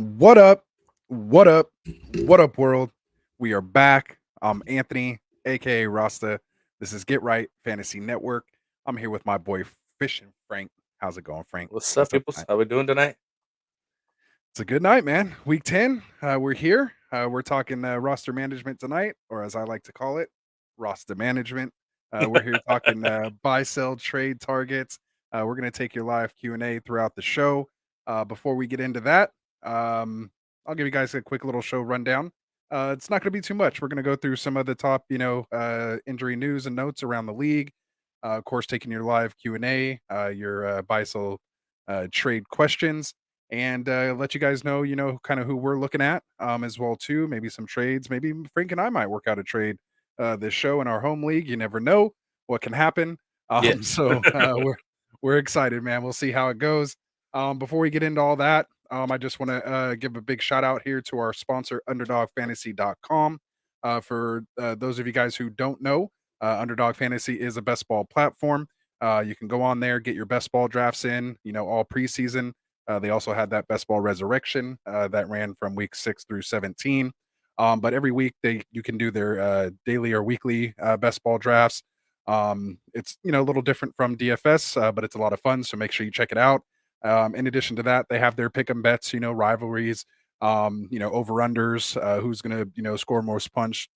What up? What up? What up, world? We are back. I'm Anthony, aka Rasta. This is Get Right Fantasy Network. I'm here with my boy Fish and Frank. How's it going, Frank? What's up, What's up peoples? tonight? How we doing tonight? It's a good night, man. Week 10. We're here. We're talking roster management tonight, or as I like to call it, roster management. We're here talking buy, sell, trade targets. We're going to take your live Q&A throughout the show. Before we get into that, um, I'll give you guys a quick little show rundown. It's not going to be too much. We're going to go through some of the top, injury news and notes around the league. Of course, taking your live Q&A, your buy, sell, trade questions and let you guys know, kind of who we're looking at as well too. Maybe some trades. Maybe Frank and I might work out a trade this show in our home league. You never know what can happen. Yes. So we're excited, man. We'll see how it goes. Before we get into all that, I just want to give a big shout out here to our sponsor, UnderdogFantasy.com. For those of you guys who don't know, Underdog Fantasy is a best ball platform. You can go on there, get your best ball drafts in, all preseason. They also had that best ball resurrection that ran from week 6 through 17. But every week you can do their daily or weekly best ball drafts. It's a little different from DFS, but it's a lot of fun. So make sure you check it out. In addition to that, they have their pick 'em bets, rivalries, over unders, who's gonna score most points,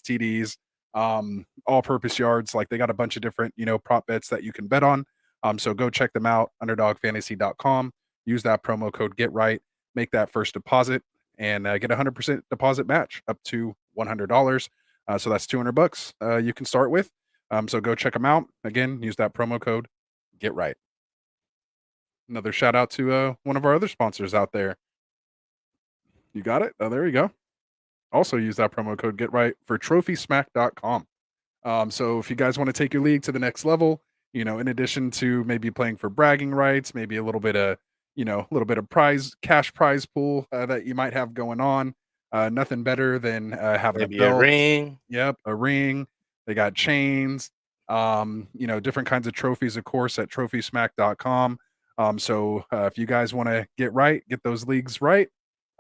TDs, all purpose yards. Like they got a bunch of different prop bets that you can bet on. So go check them out, underdogfantasy.com. Use that promo code Get Right, make that first deposit, and get a 100% deposit match up to $100. So that's $200 you can start with. So go check them out. Again, use that promo code Get Right. Another shout out to one of our other sponsors out there. You got it? Oh, there you go. Also use that promo code Get Right for trophysmack.com. So if you guys want to take your league to the next level, in addition to maybe playing for bragging rights, maybe a little bit of cash prize pool that you might have going on. Nothing better than having a Maybe a belt. ring. Yep, a ring. They got chains. Different kinds of trophies, of course, at trophysmack.com. So if you guys want to get those leagues right,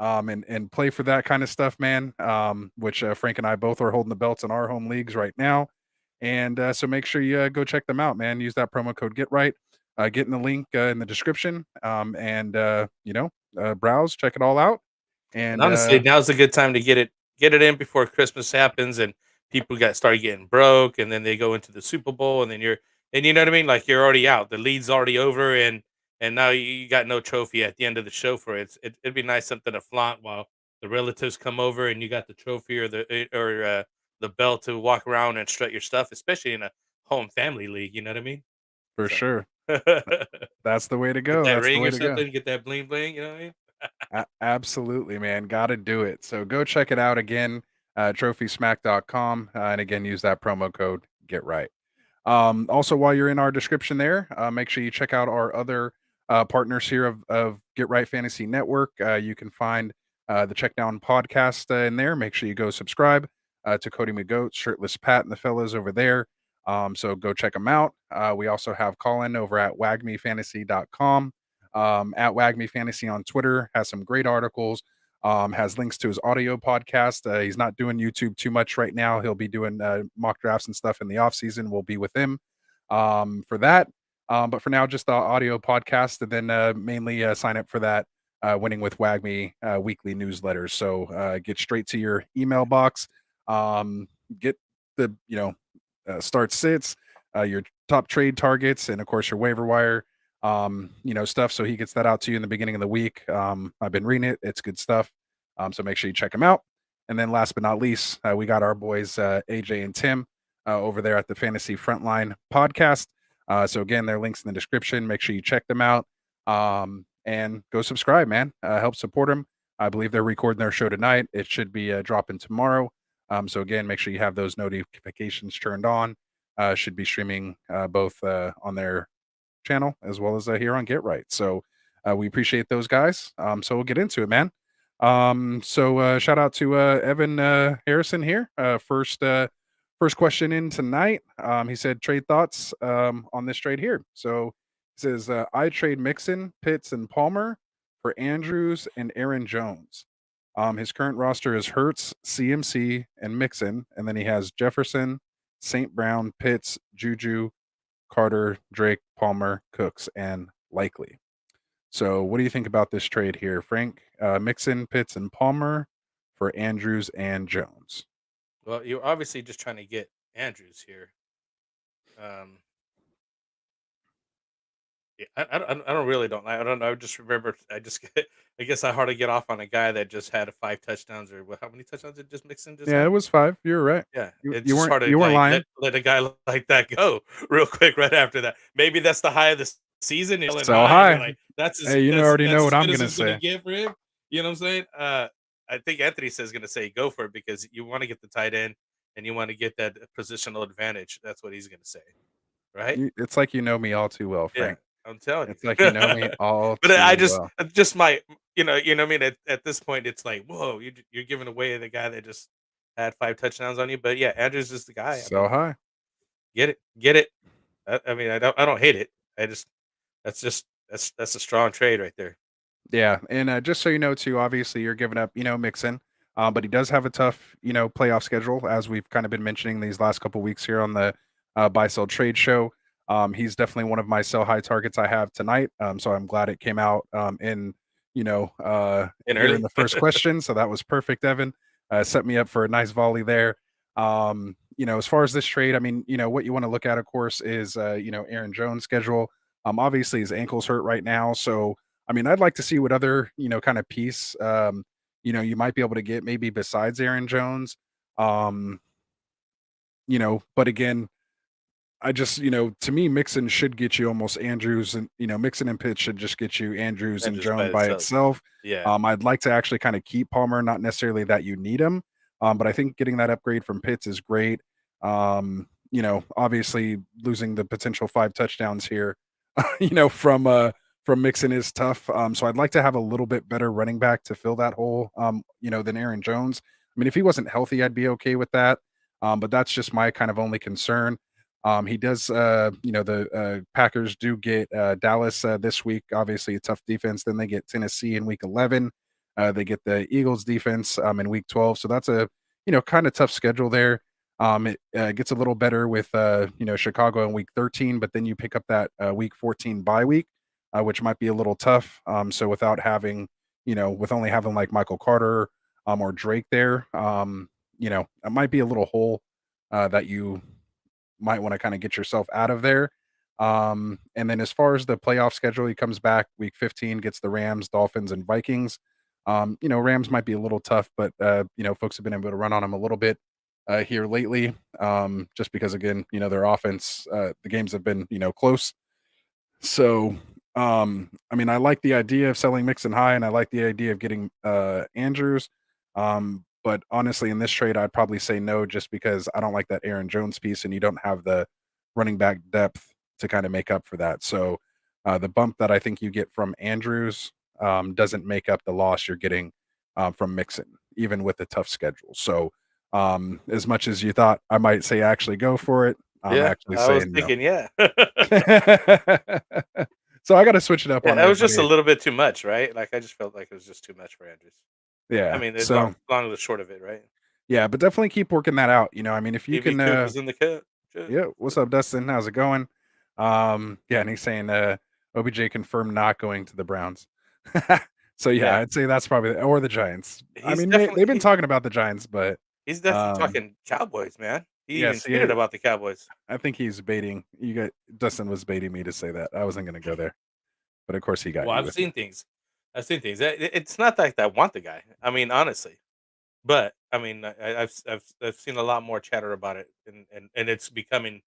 and play for that kind of stuff, man. Which Frank and I both are holding the belts in our home leagues right now, and so make sure you go check them out, man. Use that promo code Get Right. Get in the link in the description, and browse, check it all out, And and honestly, now's a good time to get it in before Christmas happens and people got started getting broke and then they go into the Super Bowl and then you know what I mean? Like you're already out. The lead's already over and now you got no trophy at the end of the show for it. It'd be nice something to flaunt while the relatives come over and you got the trophy the belt to walk around and strut your stuff, especially in a home family league, you know what I mean? for So sure, that's the way to get go. that That's the ring way or to go. something, get that bling bling, you know what I mean? Absolutely, man. Got to do it. So go check it out again, trophysmack.com, and again use that promo code Get Right. Also, while you're in our description there, make sure you check out our other partners here of Get Right Fantasy Network. You can find the Check Down podcast in there. Make sure you go subscribe to Cody McGoat, Shirtless Pat, and the fellas over there. So go check them out. We also have Colin over at wagmifantasy.com. At Wagmi Fantasy on Twitter, has some great articles. Has links to his audio podcast. He's not doing YouTube too much right now. He'll be doing mock drafts and stuff in the off season. We'll be with him for that. But for now, just the audio podcast, and then mainly sign up for that Winning with Wagmi weekly newsletters. So get straight to your email box. Get the start sits, your top trade targets, and of course your waiver wire stuff. So he gets that out to you in the beginning of the week. I've been reading it; it's good stuff. So make sure you check him out. And then last but not least, we got our boys AJ and Tim over there at the Fantasy Frontline podcast. So again, their links in the description. Make sure you check them out and go subscribe, man. Help support them. I believe they're recording their show tonight. It should be dropping tomorrow. So again, make sure you have those notifications turned on. Should be streaming both on their channel as well as here on Get Right. So we appreciate those guys. So we'll get into it, man. So shout out to Evan Harrison here. First question in tonight. He said trade thoughts on this trade here. So he says I trade Mixon, Pitts, and Palmer for Andrews and Aaron Jones. His current roster is Hurts, CMC, and Mixon, and then he has Jefferson, St. Brown, Pitts, Juju, Carter, Drake, Palmer, Cooks, and Likely. So, what do you think about this trade here, Frank? Mixon, Pitts, and Palmer for Andrews and Jones. Well, you're obviously just trying to get Andrews here. Um, yeah, I don't really don't. I don't know. I just remember. I guess I hardly get off on a guy that just had 5 touchdowns or how many touchdowns did just Mixon just Yeah, it have? was 5. You were right. Yeah, You it's you just weren't hard to you weren't like lying. let a guy like that go real quick right after that. Maybe that's the high of the season. You're feeling So high, and you're high. like, that's as Hey, already know that's what as I'm good as gonna it's gonna say. get for him. You know what I'm saying? I think Anthony says gonna say go for it because you want to get the tight end and you want to get that positional advantage. That's what he's gonna say, right? It's like you know me all too well, Yeah, Frank. I'm telling It's you. like you know me all But too well. just my you know what I mean? At this point, it's like, whoa, you're giving away the guy that just had 5 touchdowns on you. But yeah, Andrews is the guy. I So mean, high. get it. I mean, I don't hate it. I just that's a strong trade right there. Yeah, and, just so you know too, obviously you're giving up, Mixon, but he does have a tough, playoff schedule as we've kind of been mentioning these last couple weeks here on the, buy sell trade show. He's definitely one of my sell high targets I have tonight. So I'm glad it came out, In here in early, the first question. So that was perfect, Evan. Set me up for a nice volley there. As far as this trade, I mean, what you want to look at, of course, is Aaron Jones' schedule. Obviously his ankle's hurt right now, so I mean, I'd like to see what other, kind of piece, you might be able to get maybe besides Aaron Jones. Um, but again, I just, to me, Mixon should get you almost Andrews and, Mixon and Pitts should just get you Andrews and and just by Jones by itself. itself. Yeah, I'd like to actually kind of keep Palmer, not necessarily that you need him. But I think getting that upgrade from Pitts is great. Obviously losing the potential 5 touchdowns here, from Mixon is tough. So I'd like to have a little bit better running back to fill that hole, than Aaron Jones. I mean, if he wasn't healthy, I'd be okay with that. But that's just my kind of only concern. He does, the Packers do get Dallas this week. Obviously, a tough defense. Then they get Tennessee in week 11. They get the Eagles defense in week 12. So that's a, kind of tough schedule there. It gets a little better with, Chicago in week 13, but then you pick up that week 14 bye week, which might be a little tough. So without having, with only having like Michael Carter or Drake there, it might be a little hole that you might want to kind of get yourself out of there. And then as far as the playoff schedule, he comes back week 15, gets the Rams, Dolphins, and Vikings. Rams might be a little tough, but folks have been able to run on them a little bit here lately. Just because again, their offense, the games have been, close. So I mean, I like the idea of selling Mixon high, and I like the idea of getting Andrews. But honestly, in this trade, I'd probably say no, just because I don't like that Aaron Jones piece, and you don't have the running back depth to kind of make up for that. So the bump that I think you get from Andrews doesn't make up the loss you're getting from Mixon, even with a tough schedule. So as much as you thought I might say actually go for it, I'm yeah. actually I was saying no. thinking, yeah, So I gotta switch it up yeah. on That was just a everybody. little bit too much, right? Like I just felt like it was just too much for Andrews. I Yeah. mean, the So, long and the short of it, right? yeah, but definitely keep working that out, I mean, if you DB can, Cook was in the cut. yeah, what's up, Dustin? How's it going? Yeah, and he's saying, OBJ confirmed not going to the Browns. So, yeah, Yeah, I'd say that's probably or the Giants. I he's mean, definitely they've been talking about the Giants, but, he's definitely um, talking Cowboys, man. He yeah, even see, tweeted about the Cowboys. I think he's baiting you got Dustin was baiting me to say that. I wasn't gonna go there, but of course he got Well, you I've with it. seen things. I've seen things. It's not like I want the guy. I mean, honestly, but I mean, I've seen a lot more chatter about it, and it's becoming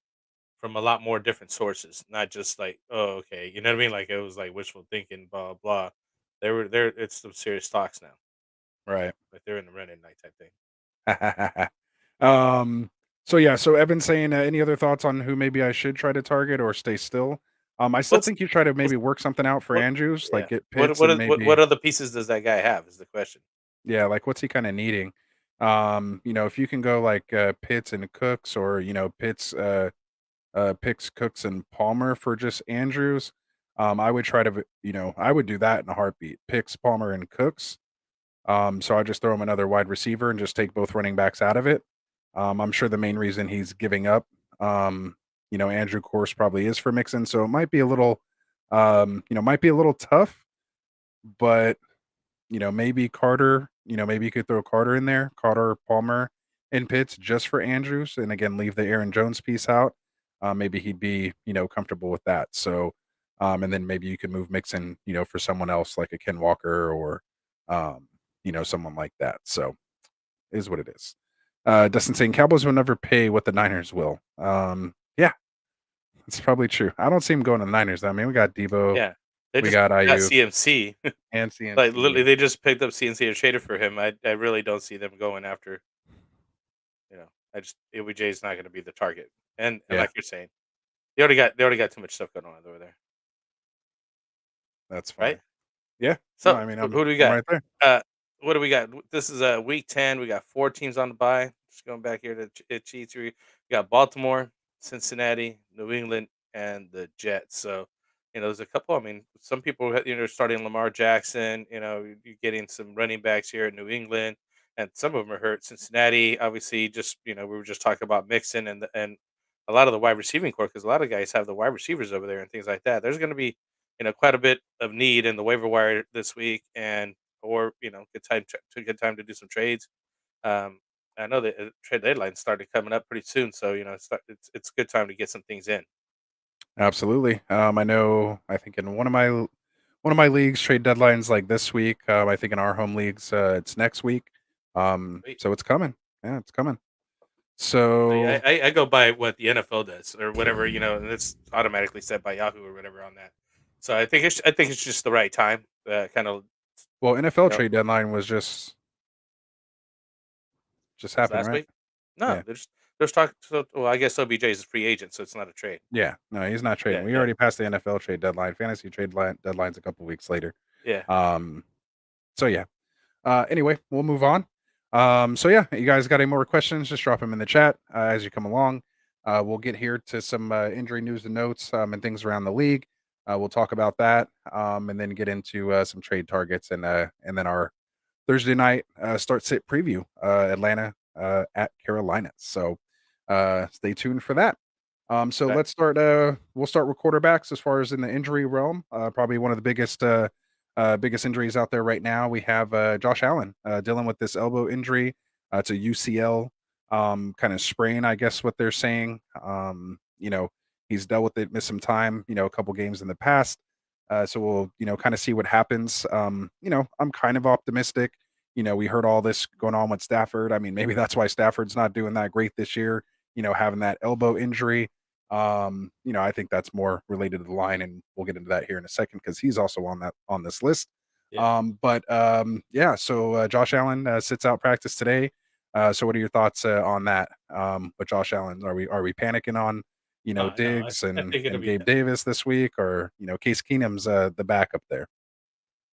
from a lot more different sources, not just like, oh, okay, you know what I mean? Like it was like wishful thinking, blah blah. They were there. It's some serious talks now. Right. Like they're in the running night type thing. Um, so yeah, so Evan's saying, any other thoughts on who maybe I should try to target or stay still? I still What's think you try to what's maybe work something out for what? Andrews, like Yeah. get Pitts and What maybe other pieces does that guy have? Is the question. yeah, like what's he kind of needing? If you can go like Pitts and Cooks or Pitts picks Cooks and Palmer for just Andrews. I would try to, I would do that in a heartbeat. Picks, Palmer, and Cooks. So I just throw him another wide receiver and just take both running backs out of it. I'm sure the main reason he's giving up, um, Andrew Course probably is for Mixon, so it might be a little, might be a little tough, but maybe Carter, maybe you could throw Carter in there, Carter, Palmer, and Pitts just for Andrews, and again leave the Aaron Jones piece out. Maybe he'd be, comfortable with that. So, and then maybe you could move Mixon, for someone else like a Ken Walker or, um, someone like that. So, is what it is. Dustin saying Cowboys will never pay what the Niners will. Yeah, that's probably true. I don't see him going to the Niners. I mean, we got Debo, Yeah, they we just got got IU CMC. and Like, CMC. literally, they just picked up CMC and traded for him. I really don't see them going after, I just OBJ is not gonna be the target. And Yeah, like you're saying, they already got too much stuff going on over there, that's right? funny. Yeah, no, So, I mean, who do we I'm got? right there. What do we got? This is week 10. We got 4 teams on the bye. Just going back here to cheat through. We got Baltimore, Cincinnati, New England, and the Jets. So, there's a couple. I mean, some people, starting Lamar Jackson. You're getting some running backs here in New England, and some of them are hurt. Cincinnati, obviously, just we were just talking about Mixon and a lot of the wide receiving core because a lot of guys have the wide receivers over there and things like that. There's going to be quite a bit of need in the waiver wire this week, and or good time to do some trades. Um, I know the trade deadline started coming up pretty soon, so it's a good time to get some things in. Absolutely. I know. I think in one of my leagues, trade deadlines like this week. I think in our home leagues, it's next week. Sweet. So it's coming. Yeah, it's coming. I, So I I go by what the NFL does or whatever, and it's automatically set by Yahoo or whatever on that. So I think it's just the right time. Kind of well, NFL you know trade deadline was just was happened, last right? week. No, Yeah. there's talk. So, well, I guess OBJ is a free agent, so it's not a trade. Yeah. No, he's not trading. Yeah, We yeah, already passed the NFL trade deadline. Fantasy deadline's a couple weeks later. yeah. Um. So yeah. Anyway, we'll move on. So yeah, you guys got any more questions? Just drop them in the chat as you come along. We'll get here to some injury news and notes and things around the league. We'll talk about that and then get into some trade targets and then our Thursday night start sit preview Atlanta at Carolina. So stay tuned for that. So Okay. let's start. We'll start with quarterbacks as far as in the injury realm. Probably one of the biggest injuries out there right now. We have Josh Allen dealing with this elbow injury. It's a UCL kind of sprain, I guess what they're saying. He's dealt with it, missed some time. A couple games in the past. So we'll kind of see what happens. I'm kind of optimistic. We heard all this going on with Stafford. I mean, maybe that's why Stafford's not doing that great this year. Having that elbow injury. I think that's more related to the line, and we'll get into that here in a second because he's also on this list. Yeah. Yeah. So Josh Allen sits out practice today. So what are your thoughts on that? With Josh Allen, are we panicking on No, I, Diggs I think it'll and be Gabe Davis this week, or Case Keenum's the backup there?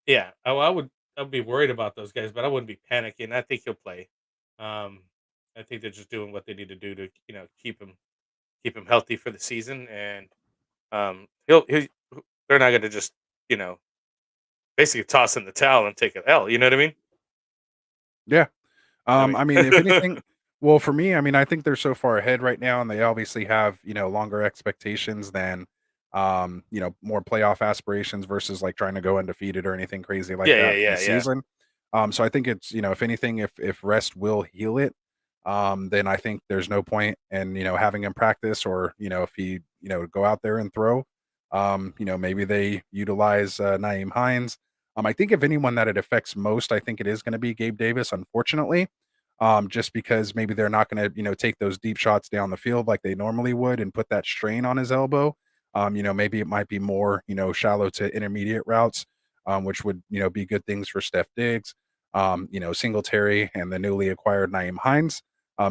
yeah. I would be worried about those guys, but I wouldn't be panicking. I think he'll play. Um, I think they're just doing what they need to do to keep him healthy for the season, and he'll they're not going to just you know basically toss in the towel and take an L. You know what I mean? Yeah. I mean, I mean, if anything, well, for me, I mean, I think they're so far ahead right now, and they obviously have longer expectations than more playoff aspirations versus like trying to go undefeated or anything crazy like yeah, yeah, that yeah, this yeah, season. So I think it's if anything, if rest will heal it, then I think there's no point in having him practice or if he go out there and throw. Maybe they utilize Naeem Hines. I think if anyone that it affects most, I think it is going to be Gabe Davis, unfortunately, just because maybe they're not going to, take those deep shots down the field like they normally would and put that strain on his elbow. Maybe it might be more, shallow to intermediate routes, which would, be good things for Steph Diggs, Singletary and the newly acquired Naeem Hines.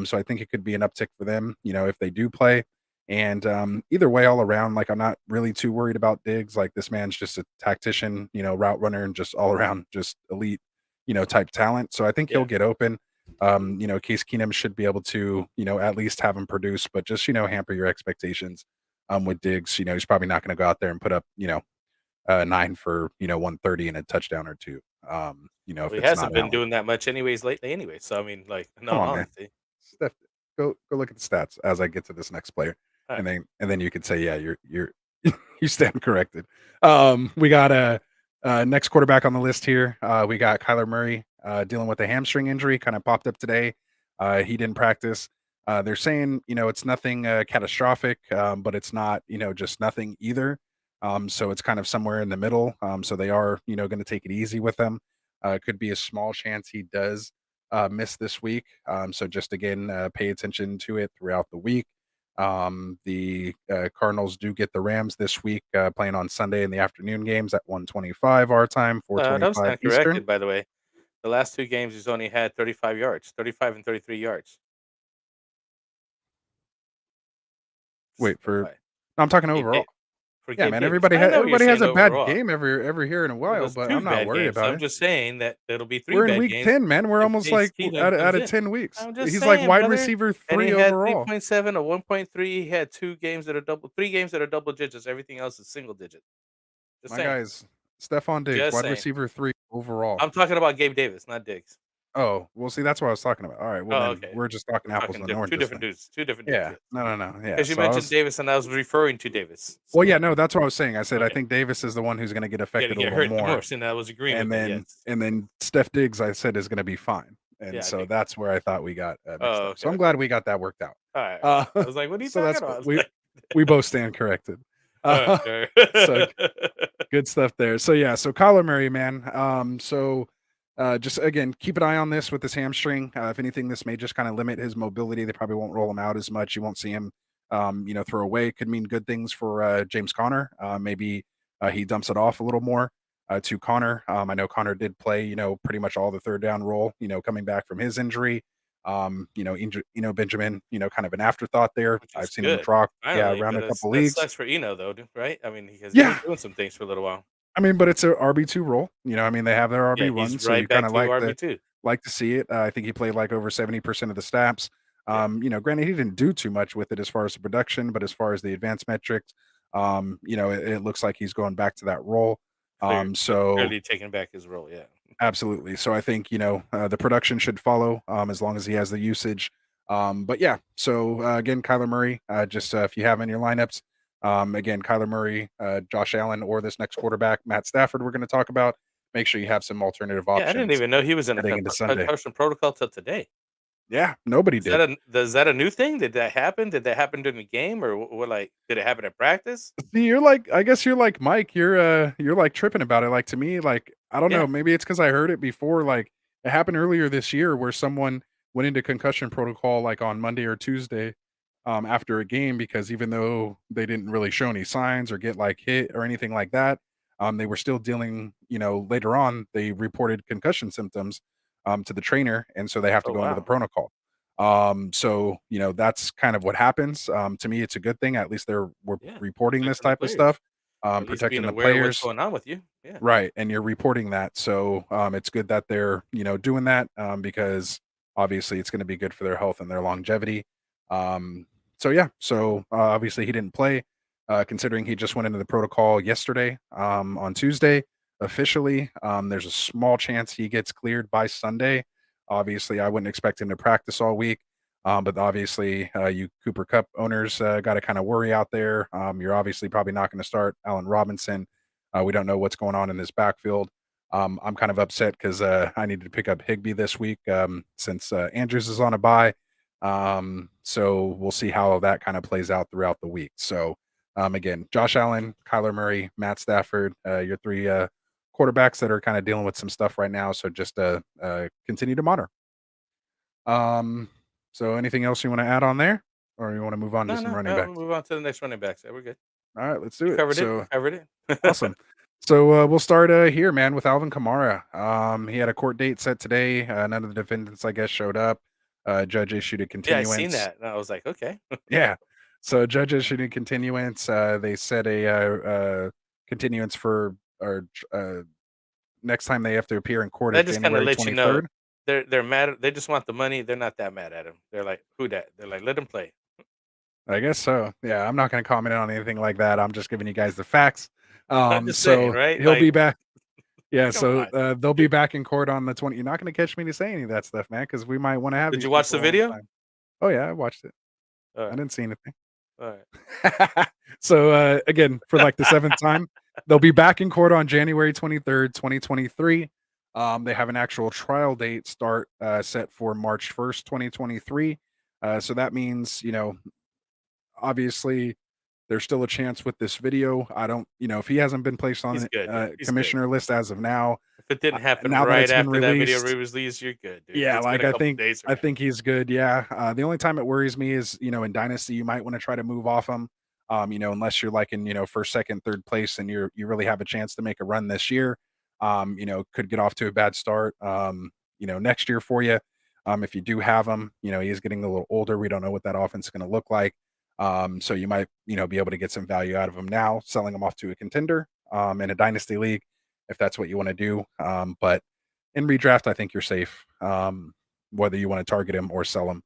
So I think it could be an uptick for them, if they do play. And either way, all around, like I'm not really too worried about Diggs. Like this man's just a tactician, route runner, and just all around just elite, type talent. So I think he'll yeah, get open. Case Keenum should be able to, at least have him produce, but just hamper your expectations. With Diggs, he's probably not going to go out there and put up, 9 for 130 and a touchdown or two. If Well, he it's not hasn't been Allen. doing that much anyways lately anyway. So I mean, like, in Come all on, man. honesty. Steph, go look at the stats as I get to this next player, All right. and then you could say, yeah, you're you stand corrected. We got a next quarterback on the list here. We got Kyler Murray dealing with a hamstring injury, kind of popped up today. He didn't practice. They're saying it's nothing catastrophic, but it's not just nothing either. So it's kind of somewhere in the middle. So they are going to take it easy with him. Could be a small chance he does miss this week. So just again, pay attention to it throughout the week. The Cardinals do get the Rams this week, playing on Sunday in the afternoon games at 1:25 our time, That was 4:25 kind of Eastern. corrected, by the way. The last 2 games, he's only had 35 yards, 35 and 33 yards. Wait for FYI. no, I'm talking Gabe Da overall. for Yeah, Gabe man, Davis. everybody I know what you're everybody has saying a bad overall. game every here in a Well, while, there's but 2 I'm not bad worried games. So about I'm it. just saying that there'll be 3 We're in bad week games 10, man. We're if almost Case like Keenum out comes of in. 10 weeks. I'm just He's like saying, wide brother. receiver And he 3 had overall. 3.7 or 1.3. He had 2 games that are 3 games that are double digits. Everything else is single digit. Just My saying. guy's Stephon Diggs, Just wide saying. receiver 3 overall. I'm talking about Gabe Davis, not Diggs. Oh, well, see, that's what I was talking about. All right, well, Oh, then okay. we're just talking We're apples talking and two oranges different then. dudes. 2 different dudes, Yeah. yes. No. Yeah. Because you So I mentioned was Davis, and I was referring to Davis. well, So, yeah, no, that's what I was saying. I said I okay. think Davis is the one who's gonna get Gonna affected a get little hurt the more, most, and I was agreeing and with it, then yes. and then Steph Diggs, I said, is gonna be fine. And Yeah, I so think that's where I thought we got, mixed oh, up. okay, So I'm okay. glad we got that worked out. Alright. I was like, "What are you So talking that's about?" I cool. was We like we both stand corrected. alright, Uh, alright. so good stuff there. So yeah, so Kyler Murray, man. Just again, keep an eye on this with this hamstring. If anything, this may just kind of limit his mobility. They probably won't roll him out as much. You won't see him, throw away. Could mean good things for James Conner. Maybe he dumps it off a little more to Connor. I know Connor did play, pretty much all the third down role, coming back from his injury. Benjamin, kind of an afterthought there. Which I've is seen him good, drop, yeah, finally, around but a it's couple that leagues. sucks for Eno though, right? I mean, because he was Yeah, doing some things for a little while. I mean, but it's a RB2 role. I mean, they have their Yeah, RB he's one, so right you back kinda to RB2. like to see it. I think he played, like, over 70% of the snaps. Yeah, Granted, he didn't do too much with it as far as the production, but as far as the advanced metrics, it looks like he's going back to that role. So clearly taking back his role, yeah. absolutely. So I think, the production should follow, as long as he has the usage. But yeah, so again, Kyler Murray, just if you have in your lineups, again, Kyler Murray, Josh Allen, or this next quarterback, Matt Stafford, we're going to talk about. Make sure you have some alternative Yeah, I didn't options even know he was in a heading into Sunday. concussion protocol till today. Yeah, nobody did. Is that a new thing? Did that happen? Did that happen during the game, or what? Like, did it happen at practice? See, I guess you're like Mike. You're like tripping about it. Like to me, like I don't know. Yeah. Maybe it's because I heard it before. Like it happened earlier this year where someone went into concussion protocol like on Monday or Tuesday, after a game because even though they didn't really show any signs or get like hit or anything like that, they were still dealing. Later on they reported concussion symptoms, to the trainer, and so they have to Oh go into the wow. protocol. So that's kind of what happens. To me, it's a good thing. At least we're Yeah, reporting this protecting the type of players, stuff, or at least being protecting the aware of what's players, going on with you. Yeah, right? And you're reporting that, so it's good that they're doing that, because obviously it's going to be good for their health and their longevity. So yeah, so obviously he didn't play, considering he just went into the protocol yesterday, on Tuesday officially. There's a small chance he gets cleared by Sunday. Obviously, I wouldn't expect him to practice all week. But obviously, you Cooper Cup owners got to kind of worry out there. You're obviously probably not going to start Allen Robinson. We don't know what's going on in this backfield. I'm kind of upset because I needed to pick up Higby this week, since Andrews is on a bye. So we'll see how that kind of plays out throughout the week. So again, Josh Allen, Kyler Murray, Matt Stafford, your three quarterbacks that are kind of dealing with some stuff right now. So just continue to monitor. Um, so anything else you want to add on there, or you want to move on to no, some no, running no. We'll backs? move on to the next running backs. Yeah, we're good. All right, let's do We it. covered it. We So covered it. awesome. So we'll start here, man, with Alvin Kamara. He had a court date set today. None of the defendants, I guess, showed up. Judge issued a Yeah, I seen continuance. that, and I was like, okay. Yeah. So judge issued a continuance. They set a continuance for or next time they have to appear in court is That just kind of January lets you know 23rd. they're mad. They just want the money. They're not that mad at him. They're like, who that? They're like, let him play. I guess so. Yeah, I'm not going to comment on anything like that. I'm just giving you guys the facts. I'm just saying, So right? he'll Like, be back. Yeah, come so on. they'll be back in court on the 20. You're not going to catch me to say any of that stuff, man, because we might want to have Did these you watch the people all the video? time. Oh yeah, I watched it. All I right. didn't see anything. All right. So again, for like the seventh time, they'll be back in court on January 23rd, 2023. They have an actual trial date start set for March 1st, 2023. So that means, obviously there's still a chance with this video. I don't, if he hasn't been placed on He's the good. Yeah, he's good. commissioner list as of now, If it didn't happen now that right it's been after that video released, re-release, you're good, dude. yeah, It's been like a couple days from I now. think he's good. Yeah. The only time it worries me is, in Dynasty, you might want to try to move off him. Unless you're like in, first, second, third place and you really have a chance to make a run this year. Could get off to a bad start. Next year for you. If you do have him, he is getting a little older. We don't know what that offense is going to look like. So you might, be able to get some value out of him now, selling him off to a contender in a dynasty league, if that's what you want to do. But in redraft, I think you're safe. Whether you want to target him or sell him,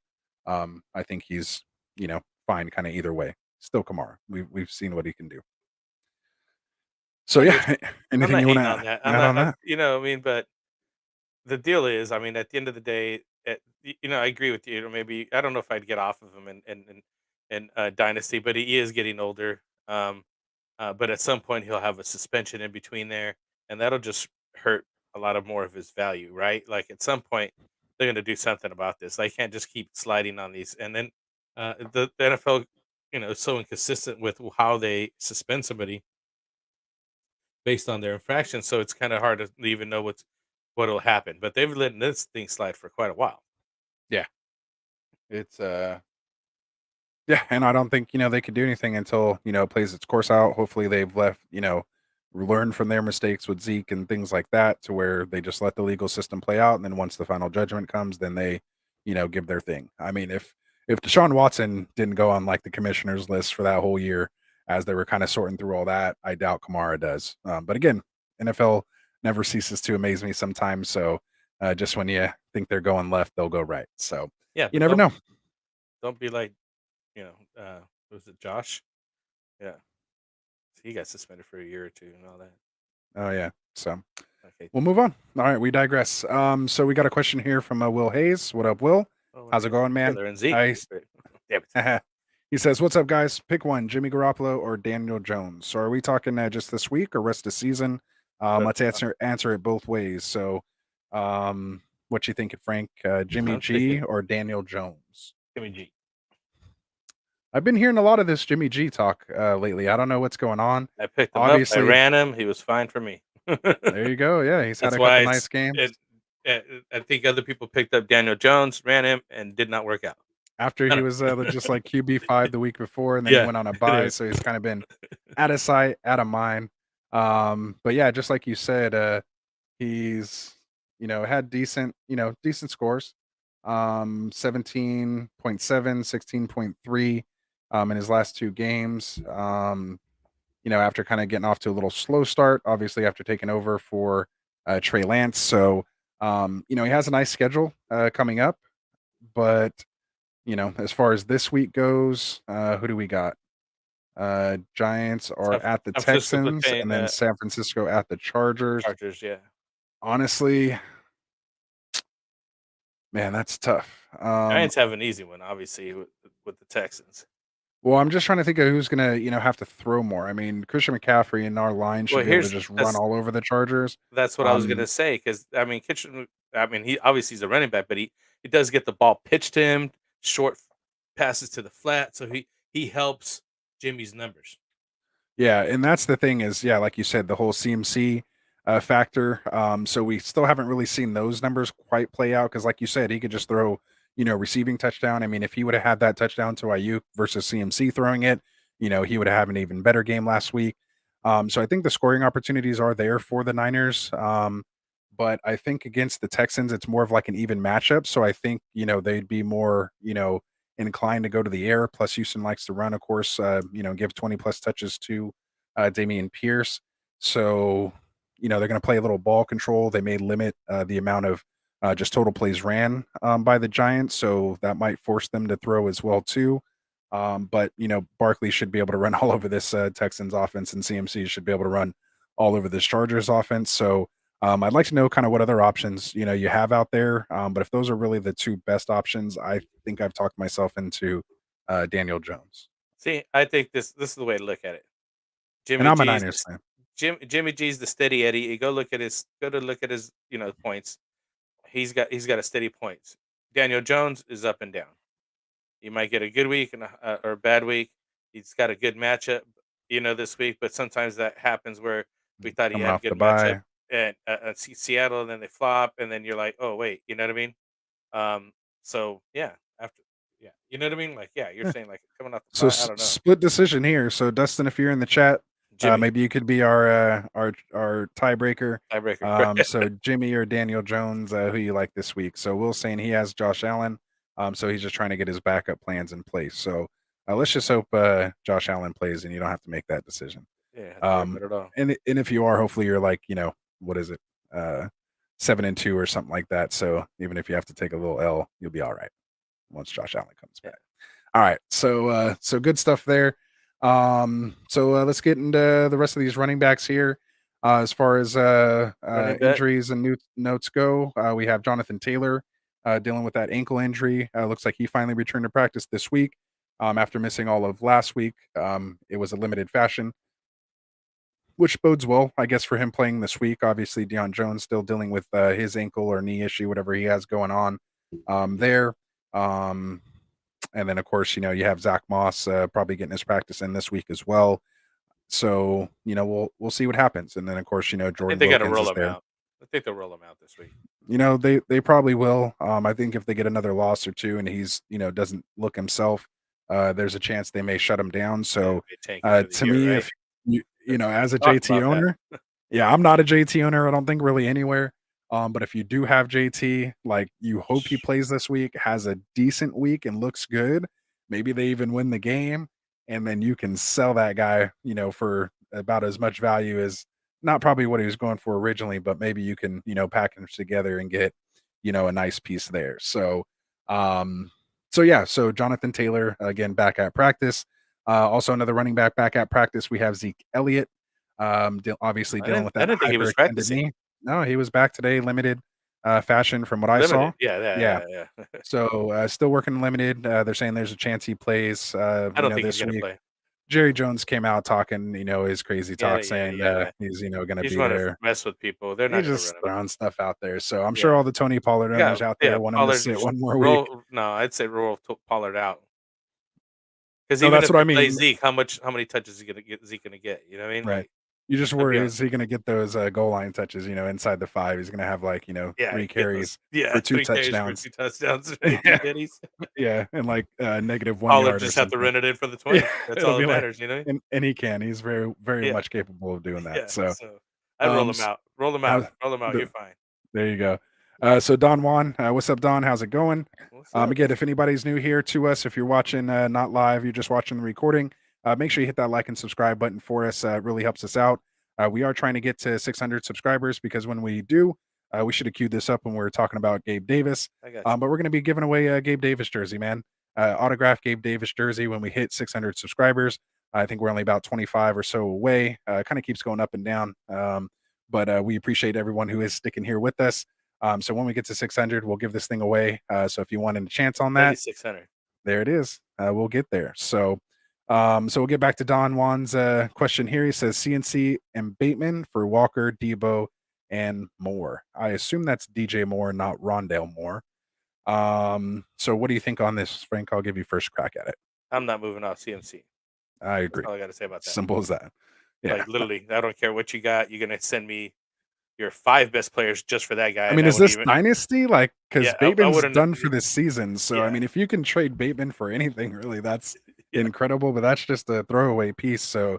I think he's fine, kind of either way. Still Kamara. We've seen what he can do. So I get yeah, you. I'm anything not you want hating on to that. I'm add not. on that? I mean, but the deal is, I mean, at the end of the day, I agree with you. Maybe I don't know if I'd get off of him in Dynasty, but he is getting older. But at some point, he'll have a suspension in between there, and that'll just hurt a lot of more of his value, right? Like at some point, they're going to do something about this. They can't just keep sliding on these. And then the NFL, is so inconsistent with how they suspend somebody based on their infraction. So it's kind of hard to even know what'll happen. But they've let this thing slide for quite a while. Yeah, it's yeah, and I don't think, they could do anything until, it plays its course out. Hopefully they've left, learned from their mistakes with Zeke and things like that to where they just let the legal system play out. And then once the final judgment comes, then they, give their thing. I mean, if Deshaun Watson didn't go on like the commissioner's list for that whole year as they were kind of sorting through all that, I doubt Kamara does. But again, NFL never ceases to amaze me sometimes. So just when you think they're going left, they'll go right. So Yeah, you but never know. don't be like, you know, uh, was it Josh? Yeah, he got suspended for a year or two and all that. Oh yeah. So Okay. we'll move on. All right, we digress. So we got a question here from Will Hayes. What up, Will? Oh, we're How's it going, man? together and Zeke. I Great. Damn it. he says, "What's up, guys? Pick one: Jimmy Garoppolo or Daniel Jones." So are we talking just this week or rest of the season? But, Let's answer it both ways. So, what you thinking, Frank? Jimmy I'm G thinking or Daniel Jones? Jimmy G. I've been hearing a lot of this Jimmy G talk lately. I don't know what's going on. I picked him up. I Obviously, ran him. He was fine for me. there you go. Yeah, he's had That's a why couple nice games. I think other people picked up Daniel Jones, ran him, and did not work out. After I he don't was just like QB5 the week before, and then he Yeah, went on a it bye, is. so he's kind of been out of sight, out of mind. But yeah, just like you said, he's had decent scores. 17.7, 16.3 in his last two games. After kind of getting off to a little slow start, obviously after taking over for Trey Lance. So he has a nice schedule coming up, but as far as this week goes, who do we got? Giants are at the San Francisco Texans playing and then San Francisco at the Chargers. Chargers. Yeah, Honestly, man, that's tough. Giants have an easy one, obviously, with the Texans. Well, I'm just trying to think of who's gonna, have to throw more. I mean, Christian McCaffrey in our line should Well, be able to here's just run that's all over the Chargers. that's what I was gonna Um, say because I mean Kitchen. I mean he obviously he's a running back, but he does get the ball pitched to him, short passes to the flat, so he helps Jimmy's numbers. Yeah, and that's the thing is, yeah, like you said, the whole CMC factor. So we still haven't really seen those numbers quite play out because, like you said, he could just throw, receiving touchdown. I mean, if he would have had that touchdown to IU versus CMC throwing it, he would have an even better game last week. So I think the scoring opportunities are there for the Niners. But I think against the Texans, it's more of like an even matchup. So I think, they'd be more, inclined to go to the air. Plus, Houston likes to run, of course, give 20 plus touches to Damian Pierce. So, they're going to play a little ball control. They may limit the amount of just total plays ran by the Giants. So that might force them to throw as well, too. But Barkley should be able to run all over this Texans offense, and CMC should be able to run all over this Chargers offense. So I'd like to know kind of what other options you have out there. But if those are really the two best options, I think I've talked myself into Daniel Jones, See, I think this is the way to look at it. and Jimmy I'm a G's Niners fan. Jimmy G's the steady Eddie. You go to look at his points. He's got a steady points. Daniel Jones is up and down. You might get a good week or a bad week. He's got a good matchup, this week. But sometimes that happens where we thought he Coming had a off the good matchup bye. at Seattle, and then they flop, and then you're like, oh wait, you know what I mean? So yeah, after yeah, you know what I mean? Like yeah, you're Yeah. saying like coming off the So bye. I don't know, split decision here. So Dustin, if you're in the chat, Jimmy maybe you could be our tiebreaker. tiebreaker. So Jimmy or Daniel Jones, who you like this week? So Will's saying he has Josh Allen. So he's just trying to get his backup plans in place. So let's just hope Josh Allen plays and you don't have to make that decision. Yeah, have to worry Um, about it all. and if you are, hopefully you're like what is it, 7-2 or something like that. So even if you have to take a little L, you'll be all right once Josh Allen comes Yeah. back. All right, so good stuff there. Let's get into the rest of these running backs here. As far as Running back. injuries and new notes go, we have Jonathan Taylor dealing with that ankle injury. Looks like he finally returned to practice this week after missing all of last week. It was a limited fashion, which bodes well, I guess, for him playing this week. Obviously, Deion Jones still dealing with his ankle or knee issue, whatever he has going on there. Um, and then, of course, you have Zach Moss probably getting his practice in this week as well. So, we'll see what happens. And then, of course, I think Jordan they got to Wilkins roll is him there. out. I think they'll roll him out this week. They probably will. I think if they get another loss or two and he's doesn't look himself, there's a chance they may shut him down. Yeah, So, they tank him for the to year, me, right? if That's as a talk JT about that. owner, yeah, I'm not a JT owner. I don't think really anywhere. But if you do have JT, like you hope he plays this week, has a decent week, and looks good. Maybe they even win the game, and then you can sell that guy, for about as much value as not probably what he was going for originally, but maybe you can, package together and get, a nice piece there. Um, so Jonathan Taylor again back at practice. Also another running back at practice. We have Zeke Elliott obviously I dealing didn't with I that didn't think he was hyperextended practicing. knee. No, he was back today, limited fashion from what I saw. Limited. Yeah, Yeah. yeah, yeah, yeah. So still working limited. They're saying there's a chance he plays I don't think he's this gonna week. play. Jerry Jones came out talking, his crazy Yeah, talk yeah, saying yeah. he's, gonna He's be wanna there. mess with people. They're He's not gonna just run him. throwing stuff out there. So I'm sure Yeah. all the Tony Pollard You got owners out yeah, there want him to Pollard sit just one more week. roll no, I'd say roll Pollard out. Because No, even that's if what I they play mean. Zeke, how many touches is he gonna get? You know what I mean? Right. Like, You just he's gonna be worry, on is he gonna get those goal line touches, inside the 5? He's gonna have like, yeah, 3 get those carries yeah, for 2 3 carries for touchdowns. 2 touchdowns, 2 Yeah. ditties. Yeah, and like negative 1 Pollard yard or just have to something. run it in for the Yeah, 20. That's it'll all be that like, matters, you know? and he can. He's very, very Yeah, much capable of doing that. yeah, So, so I'd roll um, him s- out. Roll him out. how Roll him out, you're the fine. there you go. So Don Juan, what's up, Don? How's it going? What's up? Again, if anybody's new here to us, if you're watching not live, you're just watching the recording, make sure you hit that like and subscribe button for us. It really helps us out. We are trying to get to 600 subscribers because when we do, we should have queued this up when we were talking about Gabe Davis. I got you. But we're going to be giving away a Gabe Davis jersey, man. Autograph Gabe Davis jersey when we hit 600 subscribers. I think we're only about 25 or so away. Kind of keeps going up and down. But we appreciate everyone who is sticking here with us. So when we get to 600, we'll give this thing away. So if you wanted a chance on Maybe that, 600. there it is. We'll get there. So we'll get back to Don Juan's question here. He says CNC and Bateman for Walker, Debo, and Moore. I assume that's DJ Moore, not Rondale Moore. So what do you think on this, Frank? I'll give you first crack at it. I'm not moving off CMC. I That's agree. all I gotta say about that. Simple as that. Yeah. Like, literally, I don't care what you got, you're gonna send me your 5 best players just for that guy, I and mean, I is wouldn't this even dynasty? Like, because yeah, I Bateman's wouldn't done for this season. So, I yeah, mean, if you can trade Bateman for anything, really, that's yeah, incredible. But that's just a throwaway piece. So,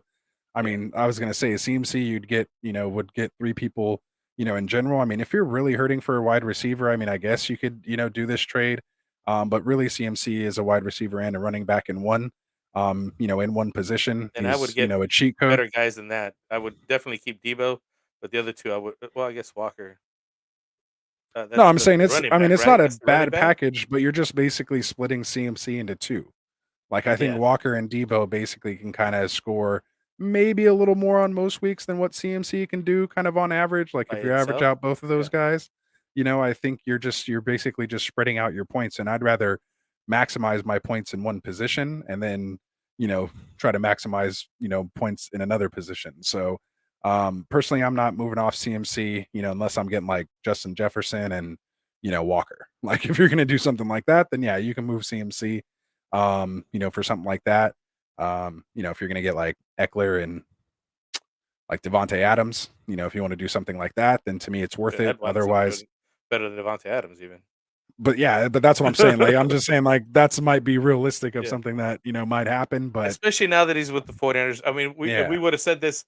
I yeah. mean, I was going to say CMC, you'd get, would get 3 people, in general. I mean, if you're really hurting for a wide receiver, I mean, I guess you could, do this trade. But really, CMC is a wide receiver and a running back in one, in one position. And I would He's, get a cheat code. better guys than that. I would definitely keep Debo, but the other 2 I would well, I guess Walker. No, That's I'm saying the it's, running I mean, back, it's not right? a That's the running bad back? package, but you're just basically splitting CMC into 2. Like, I think Yeah, Walker and Debo basically can kinda score maybe a little more on most weeks than what CMC can do kind of on average. Like, by if you average itself. out both of those Yeah, guys, I think you're basically just spreading out your points, and I'd rather maximize my points in one position and then, you know, try to maximize, points in another position. So, personally, I'm not moving off CMC, unless I'm getting like Justin Jefferson and, Walker. Like, if you're gonna do something like that, then yeah, you can move CMC, for something like that. If you're gonna get like Eckler and like Devonte Adams, if you want to do something like that, then to me it's worth it. Edwin's Otherwise, doing better than Devontae Adams even. but yeah, but that's what I'm saying. Like, I'm just saying, like, that's might be realistic of Yeah, something that might happen. But especially now that he's with the 49ers. I mean, we if yeah, we would have said this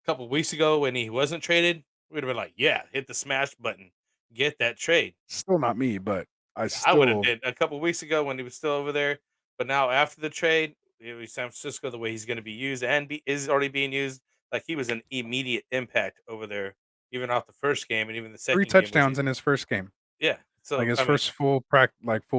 a couple weeks ago when he wasn't traded, we'd have been like, "Yeah, hit the smash button, get that trade." still not me, but I Yeah, I would have still did a couple weeks ago when he was still over there, but now after the trade, it was San Francisco the way he's going to be used and is already being used. Like he was an immediate impact over there, even off the first game and even the three second game was touchdowns he. in his first game. Yeah, Like, so his I mean, first full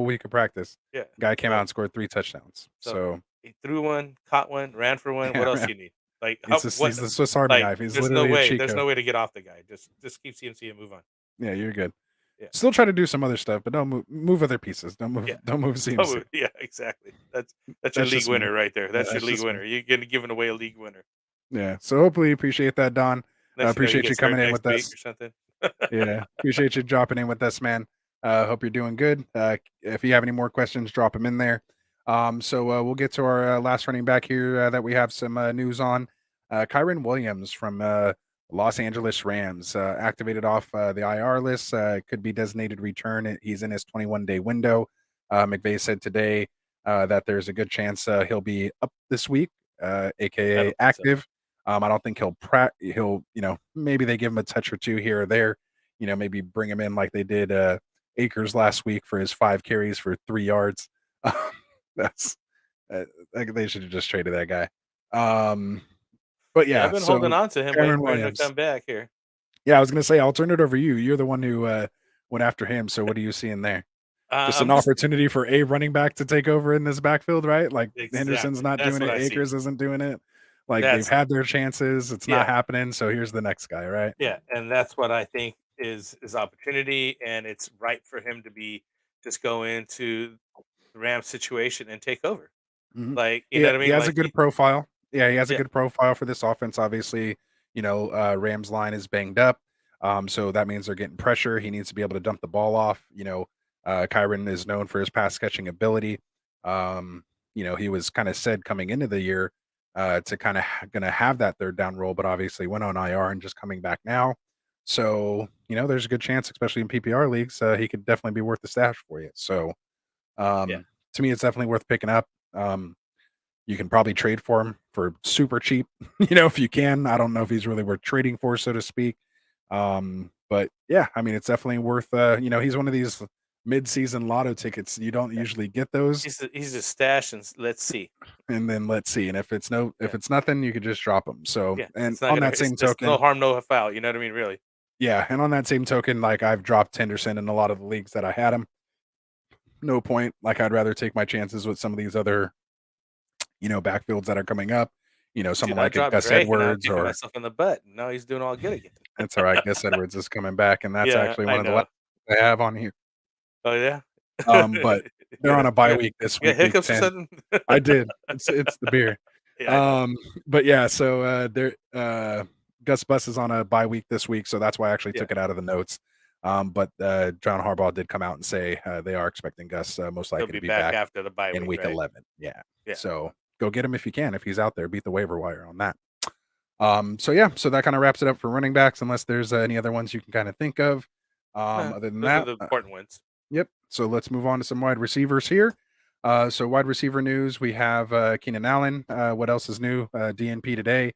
week of practice. yeah, Guy came out so and scored 3 touchdowns. so So, he threw one, caught one, ran for one. What yeah, else man, do you need? Like he's how, just what? he's the Swiss Army Like knife. He's literally a cheat there's code. no way to get off the guy. Just keep CMC and move on. Yeah, you're good. Yeah, Still try to do some other stuff, but don't move other pieces. Don't move yeah. don't move CMC. Yeah, exactly. That's your That's league just me. winner right there. Yeah, That's your that's league just me. winner. You're gonna giving away a league winner. Yeah. So hopefully you appreciate that, Don. Next, you know, he Appreciate you gets hurt coming in next with week us. or something. Yeah. Appreciate you dropping in with us, man. Hope you're doing good. If you have any more questions, drop them in there. So we'll get to our last running back here that we have some news on. Kyron Williams from Los Angeles Rams activated off the IR list. Could be designated return. He's in his 21-day window. McVay said today that there's a good chance he'll be up this week, I aka don't think so. active. I don't think he'll maybe they give him a touch or two here or there. Maybe bring him in like they did Akers last week for his 5 carries for 3 yards. That's they should have just traded that guy. Um, but Yeah, I've yeah, been holding so on to him, waiting Cameron for him to Williams. come back here. Yeah, I was gonna say I'll turn it over to you. You're the one who went after him. So what are you seeing there? Just an I'm just opportunity for a running back to take over in this backfield, right? Like Henderson's exactly. not That's doing what it, I see. Akers isn't doing it. Like they've That's had their chances, it's not yeah, happening. So here's the next guy, right? yeah, and that's what I think is opportunity, and it's right for him to be just go into the Rams situation and take over. Mhm. Like you know Yeah, what I he mean? has a Like good profile. Yeah, he has a yeah, good profile for this offense. Obviously, Rams line is banged up. So that means they're getting pressure. He needs to be able to dump the ball off. Kyron is known for his pass catching ability. He was kind of said coming into the year to kind of gonna have that third down role, but obviously went on IR and just coming back now. So, there's a good chance, especially in PPR leagues, he could definitely be worth the stash for you. So yeah, to me, it's definitely worth picking up. You can probably trade for him for super cheap, if you can. I don't know if he's really worth trading for, so to speak. But yeah, I mean, it's definitely worth. He's one of these mid-season lotto tickets. You don't yeah. usually get those, He's a stash, and let's see. and then let's see. And if it's Yeah, if it's nothing, you could just drop them. So, yeah. and It's not on gonna. that same It's no token, harm, no foul. You know what I mean? Really? yeah, and on that same token, like I've dropped Henderson in a lot of the leagues that I had him. No point. Like I'd rather take my chances with some of these other backfields that are coming up. Someone Dude, I like a dropped Gus Drake, and I'm Edwards kicking or myself in the butt. Now he's doing all good again. that's all right. Gus Edwards is coming back, and that's Yeah, actually I one of the last know. I have on here. Oh yeah. But You they're on a bye got week this you got week, week hiccups or 10. something? I did. It's the beer. Yeah, I know. Um, but yeah, so they're Gus Bus is on a bye week this week, so that's why I actually Yeah, took it out of the notes. But John Harbaugh did come out and say they are expecting Gus most he'll likely to be be back back after the bye in week, week right? 11. Yeah. Yeah. So go get him if you can. If he's out there, beat the waiver wire on that. So yeah, so that kind of wraps it up for running backs, unless there's any other ones you can kind of think of. Other than Those are that, the important ones. yep. So let's move on to some wide receivers here. So wide receiver news, we have Keenan Allen. What else is new? DNP today.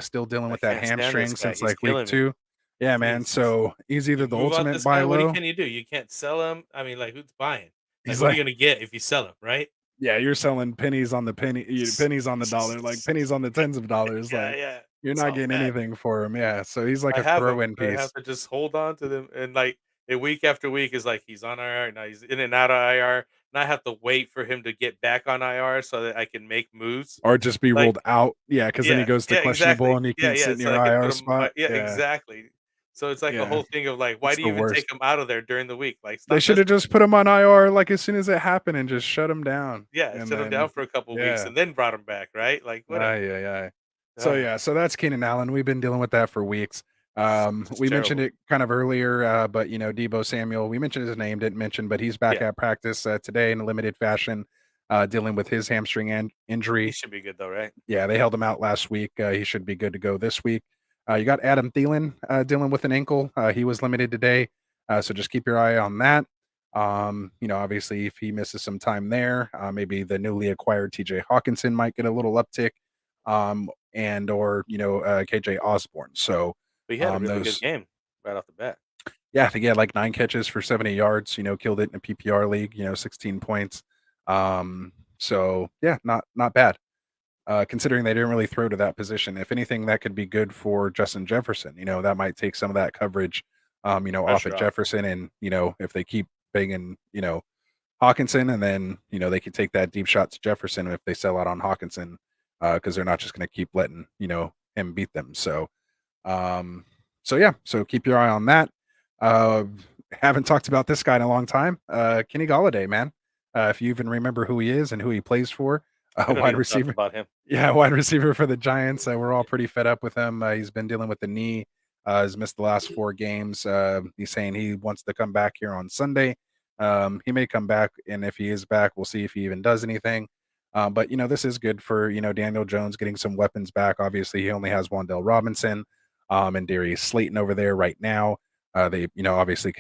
Still dealing I with that can't stand this hamstring guy. since He's like week killing me. 2. Yeah, man. He's So he's either you the move out ultimate this buy guy, what low. can you do? You can't sell him. I mean, like, who's buying? Like, He's what are like, you gonna get if you sell him, right? yeah, you're selling pennies on the pennies on the dollar, like pennies on the tens of dollars. Yeah, Like yeah. you're It's not all getting bad. anything for him. Yeah. So he's like I a have throw them. in I have piece. to just hold on to them and, like, And week after week is like he's on IR, now he's in and out of IR, and I have to wait for him to get back on IR so that I can make moves. Or just be Like ruled out. Yeah, because then he yeah, goes to yeah, questionable exactly. and he Yeah, can't sit yeah, in so your I can put IR him spot. yeah, Yeah, exactly. So it's like a yeah. whole thing of like, why It's do the you even take worst. him out of there during the week? Like, They stop should have messing with just me. put him on IR, like, as soon as it happened and just shut him down, Yeah, and shut him down then for a couple weeks yeah. and then brought him back, right? Like, whatever. Ay, ay, ay. So, Ugh, yeah, so that's Keenan Allen. We've been dealing with that for weeks. it's We mentioned terrible. it kind of earlier, but, Debo Samuel, we mentioned his name, didn't mention, but he's back Yeah, at practice, today in a limited fashion, dealing with his hamstring he injury. should be good though, right? Yeah, they held him out last week. He should be good to go this week. You got Adam Thielen dealing with an ankle. He was limited today, so just keep your eye on that. Obviously, if he misses some time there, maybe the newly acquired T.J. Hawkinson might get a little uptick, and or KJ Osborne. So But he had a really good those, game right off the bat. yeah, I think he had like 9 catches for 70 yards. Killed it in a PPR league. 16 points. So yeah, not bad considering they didn't really throw to that position. If anything, that could be good for Justin Jefferson. That might take some of that coverage, off at Pressure off. Jefferson. And, if they keep banging, Hawkinson, and then, they could take that deep shot to Jefferson if they sell out on Hawkinson, because they're not just going to keep letting, him beat them. Um, so yeah, so keep your eye on that. Uh, haven't talked about this guy in a long time. Kenny Galladay, man. If you even remember who he is and who he plays for, We don't wide even talk receiver. about him. Yeah, wide receiver for the Giants. We're all pretty fed up with him. He's been dealing with the knee. He's missed the last 4 games. He's saying he wants to come back here on Sunday. He may come back, and if he is back, we'll see if he even does anything. But this is good for Daniel Jones getting some weapons back. Obviously, he only has Wandell Robinson, and Darius Slayton over there right now. They obviously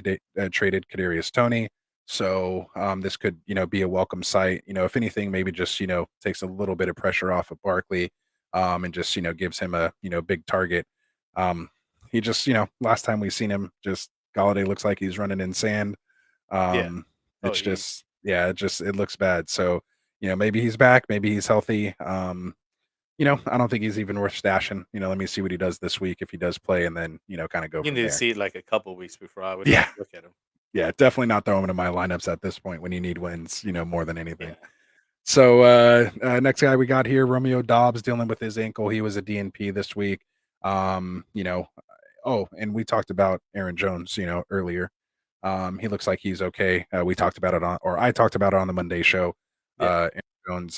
traded Kadarius Toney. So this could, be a welcome sight. If anything, maybe just takes a little bit of pressure off of Barkley, and just gives him a big target. He just last time we seen him, just Galladay looks like he's running in sand. Yeah. Um, Oh, it's he just yeah, it looks bad. So maybe he's back, maybe he's healthy. I don't think he's even worth stashing. Let me see what he does this week if he does play, and then kind of go you from need to there. see it like a couple weeks before I would Yeah, look at him. yeah, definitely not throwing him in my lineups at this point when you need wins, more than anything. Yeah. So next guy we got here, Romeo Dobbs dealing with his ankle. He was a DNP this week. Um, you know, oh, and we talked about Aaron Jones, earlier. He looks like he's okay. We talked about it or I talked about it on the Monday show. Yeah. Aaron Jones,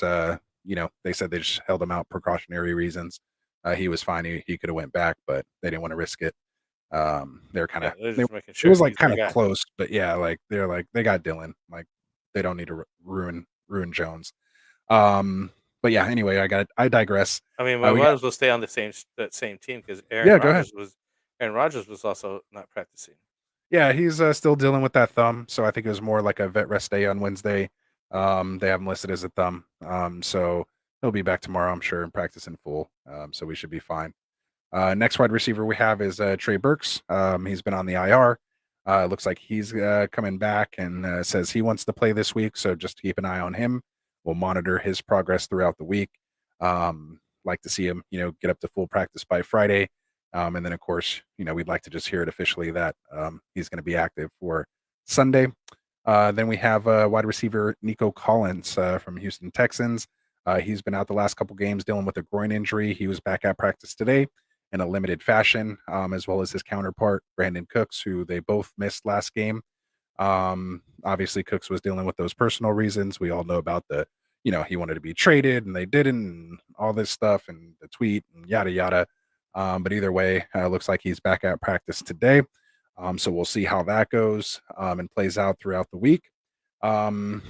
they said they just held him out precautionary reasons. He was fine. He could have went back, but they didn't want to risk it. They're kind Yeah, of they're they just making it sure was like he's kind their of guy. close, but yeah, like they're like they got Dylan. Like they don't need to ruin Jones. Um, but yeah, anyway, I digress. I mean, we We might got as well stay on the that same team because yeah, go ahead. Aaron Rodgers was also not practicing. Yeah, he's still dealing with that thumb, so I think it was more like a vet rest day on Wednesday. Yeah. They have him listed as a thumb. So he'll be back tomorrow, I'm sure, and practice in full. So we should be fine. Next wide receiver we have is Trey Burks. He's been on the IR. Looks like he's coming back and says he wants to play this week. So just keep an eye on him. We'll monitor his progress throughout the week. Like to see him, get up to full practice by Friday. And then, of course, we'd like to just hear it officially that he's going to be active for Sunday. Then we have wide receiver Nico Collins from Houston Texans. He's been out the last couple games dealing with a groin injury. He was back at practice today in a limited fashion, as well as his counterpart, Brandon Cooks, who they both missed last game. Obviously, Cooks was dealing with those personal reasons. We all know about he wanted to be traded and they didn't, and all this stuff, and the tweet, and yada, yada. But either way, looks like he's back at practice today. So we'll see how that goes and plays out throughout the week. Um,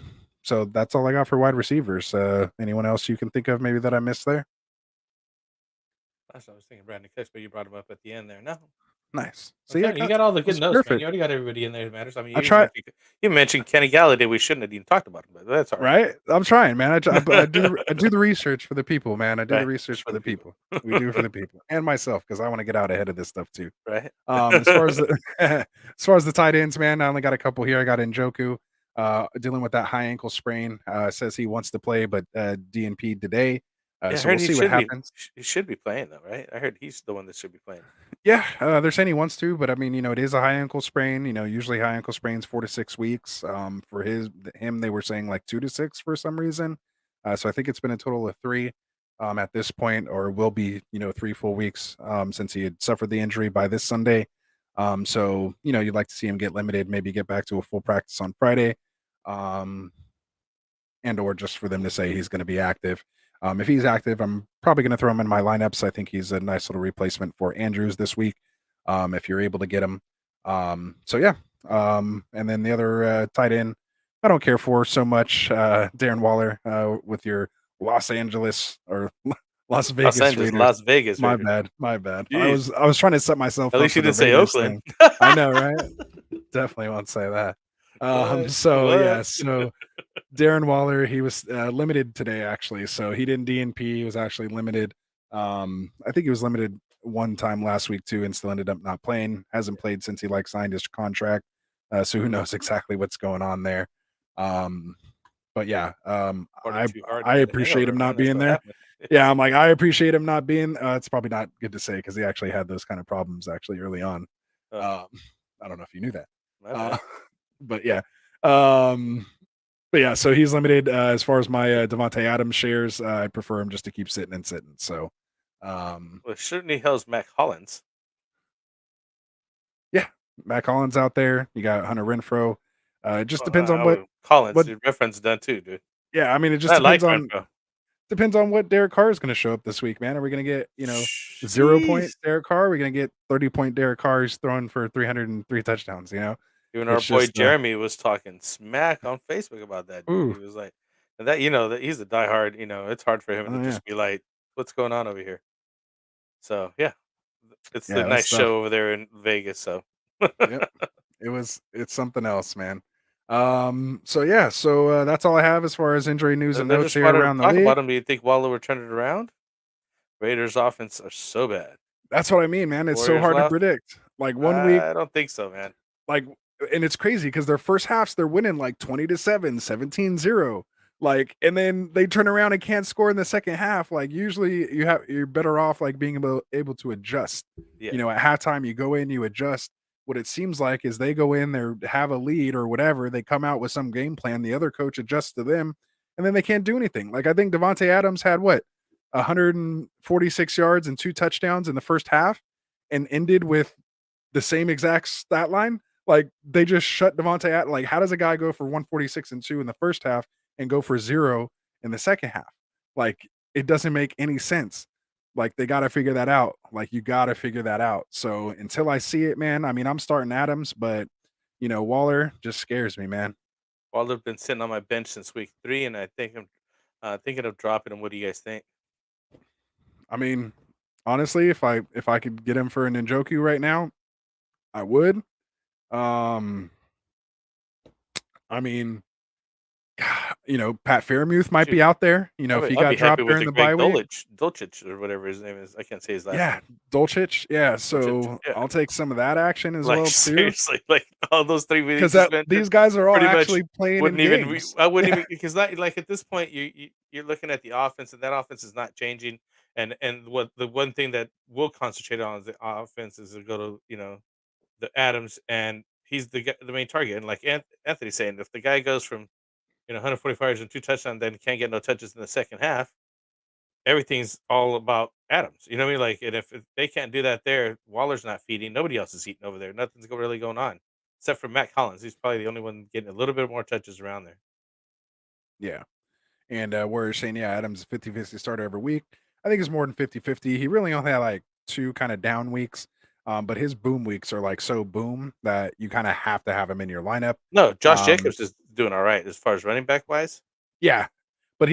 so that's all I got for wide receivers. Anyone else you can think of maybe that I missed there? Gosh, I was thinking Brandon Cooks, but you brought him up at the end there. No, Nice. I'm See, I telling you, you got got all the good was notes, man. You perfect. already got everybody in there who matters. I mean, I try you mentioned Kenny Galladay. We shouldn't have even talked about him, but that's all right. right. I'm trying, man. I do the research for the people, man. I do the Right, research just for for the the people. people. We do it for the people and myself because I want to get out ahead of this stuff too. Right. As far as the as far as the tight ends, man, I only got a couple here. I got Njoku, dealing with that high ankle sprain. Says he wants to play, but DNP today. Yeah, I So heard we'll he see what should be happens. he should be playing though, right? I heard he's the one that should be playing. Yeah, they're saying he wants to, but I mean, it is a high ankle sprain. Usually high ankle sprains 4 to 6 weeks. For him, they were saying like 2 to 6 for some reason. So I think it's been a total of 3 at this point, or will be 3 full weeks since he had suffered the injury by this Sunday. So you'd like to see him get limited, maybe get back to a full practice on Friday. Um, and or just for them to say he's going to be active. If he's active, I'm probably going to throw him in my lineups. I think he's a nice little replacement for Andrews this week. If you're able to get him. So yeah. And then the other tight end, I don't care for so much. Darren Waller with your Los Angeles or Las Los Vegas Angeles, Raiders. Las Vegas My Raiders. bad. My bad. I Jeez. was I was trying to set myself At up least for you the didn't say Raiders Oakland. thing. I know, right? Definitely won't say that. What? So What? yeah, so Darren Waller, he was limited today actually, so he didn't DNP. He was actually limited. I think he was limited one time last week too, and still ended up not playing. Hasn't played since he signed his contract. So who knows exactly what's going on there. Um, but yeah, Party I too hard and I had a appreciate hangover, him man. not That's being what there. happened. Yeah, I'm like I appreciate him not being. It's probably not good to say because he actually had those kind of problems actually early on. Oh, Um, I don't know if you knew that. my Uh, bad. but yeah. Um, but yeah, so he's limited as far as my Devontae Adams shares. I prefer him just to keep sitting and sitting. So, um, Well, it certainly helps Mac Hollins. yeah, Matt Collins out there. You got Hunter Renfro. It just Well, depends on what Collins, what. the reference done too, dude. Yeah, I mean, it just I like depends Renfro. on what Derek Carr is going to show up this week, man. Are we going to get 0 point Sheesh. Derek Carr? Are we going to get 30-point Derek Carr who's throwing for 303 touchdowns? Even our It's boy just Jeremy was talking smack on Facebook about that dude. ooh, He was like, and that that he's a diehard. It's hard for him to oh yeah, just be like, "What's going on over here?" So yeah, it's the yeah, that's nice stuff. show over there in Vegas. So Yep. It's something else, man. So yeah, so that's all I have as far as injury news and I notes just here wanted to around the talk league. about him. Do you think Waller would turn it around? Raiders offense are so bad. That's what I mean, man. It's so Warriors hard to left. predict. Like one week, I don't think so, man. like and it's crazy because their first halves they're winning like 20-7, 17-0. Like, and then they turn around and can't score in the second half. Like usually you're better off like being able to adjust. Yeah, At halftime you go in, you adjust. What it seems like is they go in, they have a lead or whatever, they come out with some game plan, the other coach adjusts to them, and then they can't do anything. Like I think Devontae Adams had what 146 yards and 2 touchdowns in the first half and ended with the same exact stat line. Like they just shut Devontae out. Like, how does a guy go for 146 and 2 in the first half and go for 0 in the second half? Like, it doesn't make any sense. Like, they got to figure that out. Like, you got to figure that out. So until I see it, man, I mean, I'm starting Adams, but Waller just scares me, man. Waller's been sitting on my bench since week 3, and I think I'm thinking of dropping him. What do you guys think? I mean, honestly, if I could get him for an Njoku right now, I would. Um, I mean, Pat Fairmouth might Shoot, be out there. If he I'd be got happy dropped with during the the Greg bye week. Dulcich or whatever his name is. I can't say his last Yeah, name. Dolchich. Yeah, Dulcich. so Yeah. I'll take some of that action as Like well too, seriously, like all those 3 we because just that mentioned these guys are all pretty much actually playing in wouldn't even games. I wouldn't Yeah, even because that like at this point you're looking at the offense and that offense is not changing and what the one thing that we'll concentrate on is the offense is to go to, the Adams and he's the main target and like Anthony's saying if the guy goes from 145 yards and 2 touchdowns then can't get no touches in the second half everything's all about Adams. You know what I mean? Like, and if they can't do that there, Waller's not feeding. Nobody else is eating over there. Nothing's really going on except for Matt Collins. He's probably the only one getting a little bit more touches around there. yeah. And Warriors saying, yeah, Adams is 50-50 starter every week. I think it's more than 50-50. He really only had like 2 kind of down weeks. But his boom weeks are like so boom that you kind of have to have him in your lineup. No, Josh Um, Jacobs is doing all right as far as running back wise. yeah, but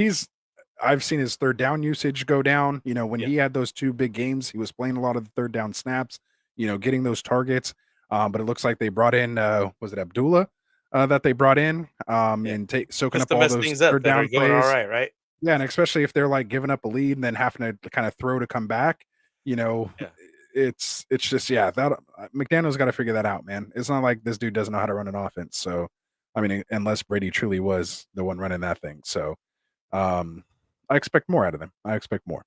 I've seen his third down usage go down. When Yeah, he had those 2 big games, he was playing a lot of the third down snaps, getting those targets. But it looks like they brought in, was it Abdullah that they brought in yeah. and soaking Just up to all mess those things up third that are down going all plays. right, right? Yeah, and especially if they're like giving up a lead and then having to kind of throw to come back, you know, Yeah. it's just yeah, that McDaniel's got to figure that out, man. It's not like this dude doesn't know how to run an offense. So, I mean, unless Brady truly was the one running that thing. So, um, I expect more out of them. I expect more.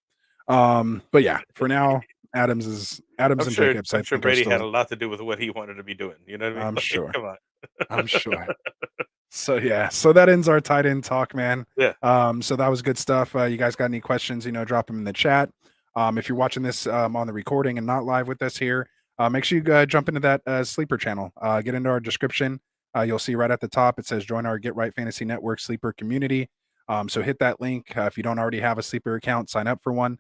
But yeah, for now, Adams and Jacobs, I'm I sure think are Brady had still. a lot to do with what he wanted to be doing. You know what I mean? I'm Like, sure. come on. I'm sure. So yeah, so that ends our tight end talk, man. Yeah. So that was good stuff. You guys got any questions? Drop them in the chat. If you're watching this on the recording and not live with us here, make sure you jump into that sleeper channel. Get into our description. You'll see right at the top it says join our Get Right Fantasy Network sleeper community. So hit that link. If you don't already have a sleeper account, sign up for one.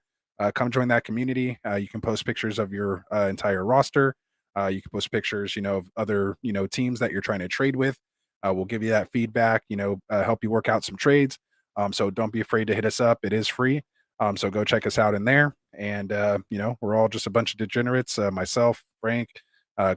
Come join that community. You can post pictures of your entire roster. You can post pictures, of other, teams that you're trying to trade with. We'll give you that feedback, help you work out some trades. So don't be afraid to hit us up. It is free. So go check us out in there. And, we're all just a bunch of degenerates. Myself, Frank,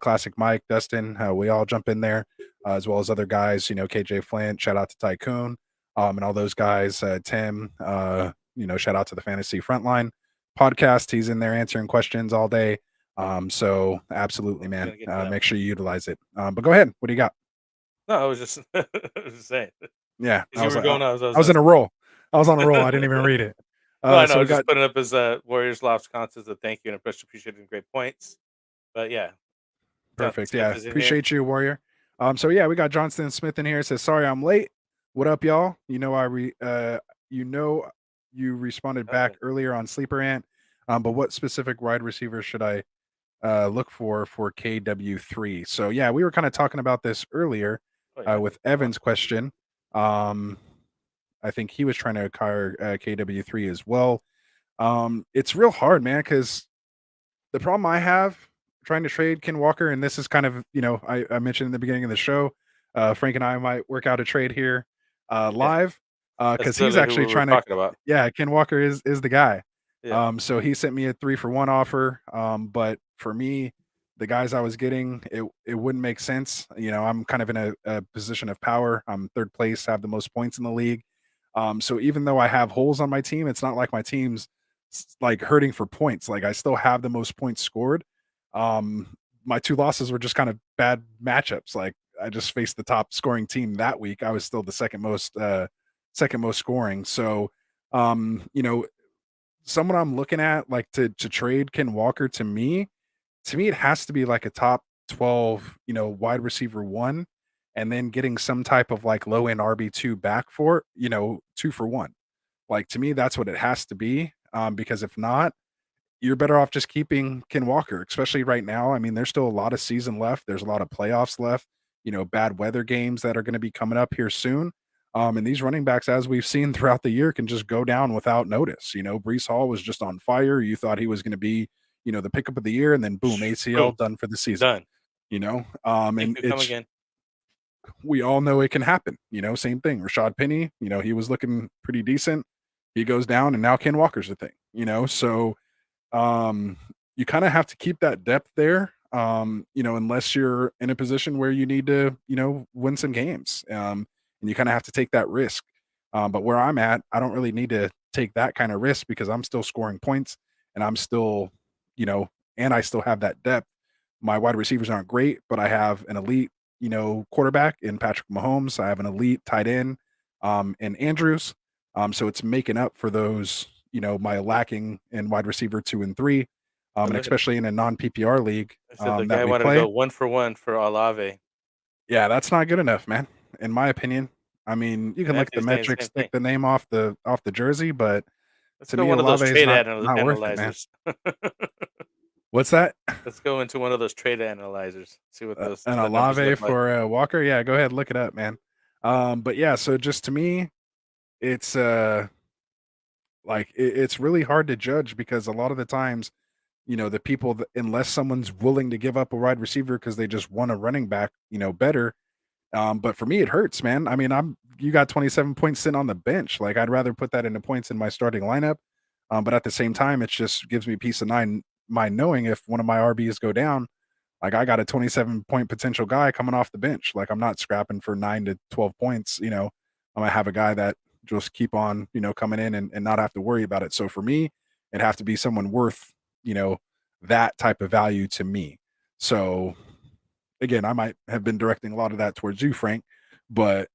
Classic Mike, Dustin, we all jump in there, as well as other guys, KJ Flint, shout out to Tycoon, and all those guys, Tim, shout out to the Fantasy Frontline podcast. He's in there answering questions all day. So absolutely, man. Make sure you utilize it. But go ahead. What do you got? No, I was just, I was just saying. Yeah, As you were going, I I was in a roll. I was on a roll. I didn't even read it. No, I know. So I we was just got putting up his Warriors Lofts contest. A thank you and appreciated and great points. But yeah, Jonathan perfect. Smith Yeah, is in here. appreciate you, Warrior. So yeah, we got Johnston Smith in here. It says sorry I'm late. What up, y'all? You responded back earlier on Sleeper Ant. But what specific wide receiver should I look for KW3? So yeah, we were kind of talking about this earlier with Evan's question. I think he was trying to acquire KW3 as well. It's real hard, man, because the problem I have trying to trade Ken Walker, and this is kind of, I mentioned in the beginning of the show, Frank and I might work out a trade here live because he's actually trying to. About. Yeah, Ken Walker is the guy. Yeah. So he sent me a 3-for-1 offer. But for me, the guys I was getting, it wouldn't make sense. I'm kind of in a position of power. I'm third place, have the most points in the league. So even though I have holes on my team, it's not like my team's like hurting for points. Like I still have the most points scored. My 2 losses were just kind of bad matchups. Like I just faced the top scoring team that week. I was still the second most scoring. So, someone I'm looking at like to trade Ken Walker to me it has to be like a top 12, wide receiver 1 and then getting some type of like low end RB2 back for, 2-for-1. Like to me that's what it has to be. Because if not, you're better off just keeping Ken Walker, especially right now. I mean, there's still a lot of season left. There's a lot of playoffs left, bad weather games that are going to be coming up here soon. And these running backs, as we've seen throughout the year, can just go down without notice. Brees Hall was just on fire. You thought he was going to be, the pickup of the year, and then boom, ACL done for the season. Done. And it's we all know it can happen. Same thing. Rashad Penny, he was looking pretty decent. He goes down, and now Ken Walker's the thing. So you kind of have to keep that depth there. Unless you're in a position where you need to, win some games. And you kind of have to take that risk. But where I'm at, I don't really need to take that kind of risk because I'm still scoring points and I'm still, and I still have that depth. My wide receivers aren't great, but I have an elite, quarterback in Patrick Mahomes. I have an elite tight end in Andrews. So it's making up for those, my lacking in wide receiver 2 and 3. And especially in a non PPR league. The guy wanted to go 1-for-1 for Olave. Yeah, that's not good enough, man. In my opinion. I mean, you can look at the metrics, stick the name off the jersey, but let's go one of those trade analyzers. What's that? Let's go into one of those trade analyzers. See what those an Olave for Walker. Yeah, go ahead, look it up, man. But yeah, so just to me, it's it's really hard to judge because a lot of the times, the people unless someone's willing to give up a wide receiver because they just want a running back, better. But for me, it hurts, man. I mean, you got 27 points sitting on the bench. Like, I'd rather put that into points in my starting lineup. But at the same time, it just gives me peace of mind knowing if one of my RBs go down, like I got a 27-point potential guy coming off the bench. Like I'm not scrapping for 9 to 12 points. I'm gonna have a guy that just keep on, coming in and not have to worry about it. So for me, it'd have to be someone worth, that type of value to me. So again, I might have been directing a lot of that towards you, Frank, but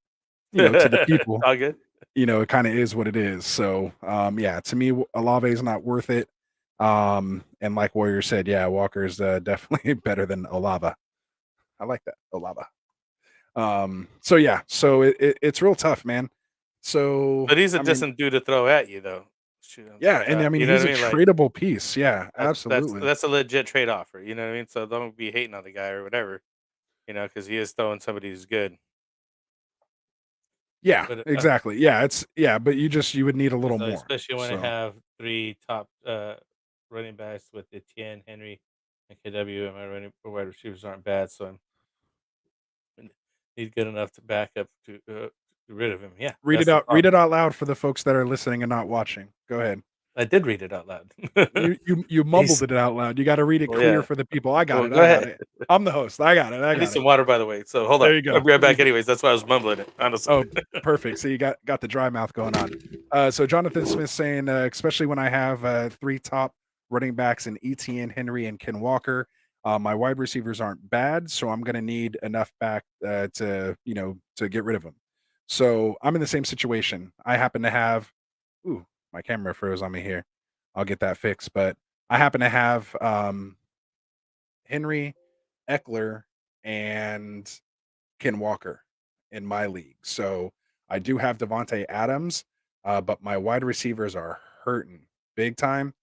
to the people, all good. it kind of is what it is. So, yeah, to me, Olave is not worth it. And like Warrior said, yeah, Walker's definitely better than Olava. I like that Olava. So yeah, so it's real tough, man. So But he's a I mean, decent dude to throw at you, though. Shoot him. yeah, and I mean You know he's what a I mean? Like tradable piece. Yeah, that's absolutely. that's a legit trade offer. You know what I mean? So don't be hating on the guy or whatever. Because he is throwing somebody who's good. Yeah, But exactly. Yeah, but you would need a little so more. especially when I So have three top running backs with Etienne, Henry, and KW, and my running wide receivers aren't bad, so I need good enough to back up to get rid of him. Yeah, that's the read problem. it out loud for the folks that are listening and not watching. Go ahead. I did read it out loud. You mumbled He's it out loud. You got to read it well, clear yeah. for the people. I got Well, it. go I got ahead. it. I'm the host. I got it. I I need got it. some water, by the way. So hold on. There you I'll go. be right back. Anyways, that's why I was mumbling it. Honestly. Oh, perfect. So you got the dry mouth going on. So Jonathan Smith saying, especially when I have three top running backs in ETN, Henry, and Ken Walker, my wide receivers aren't bad, so I'm going to need enough back to get rid of them. So I'm in the same situation. I happen to have, ooh, my camera froze on me here. I'll get that fixed, but I happen to have Henry, Eckler, and Ken Walker in my league. So I do have Devontae Adams, but my wide receivers are hurting big time.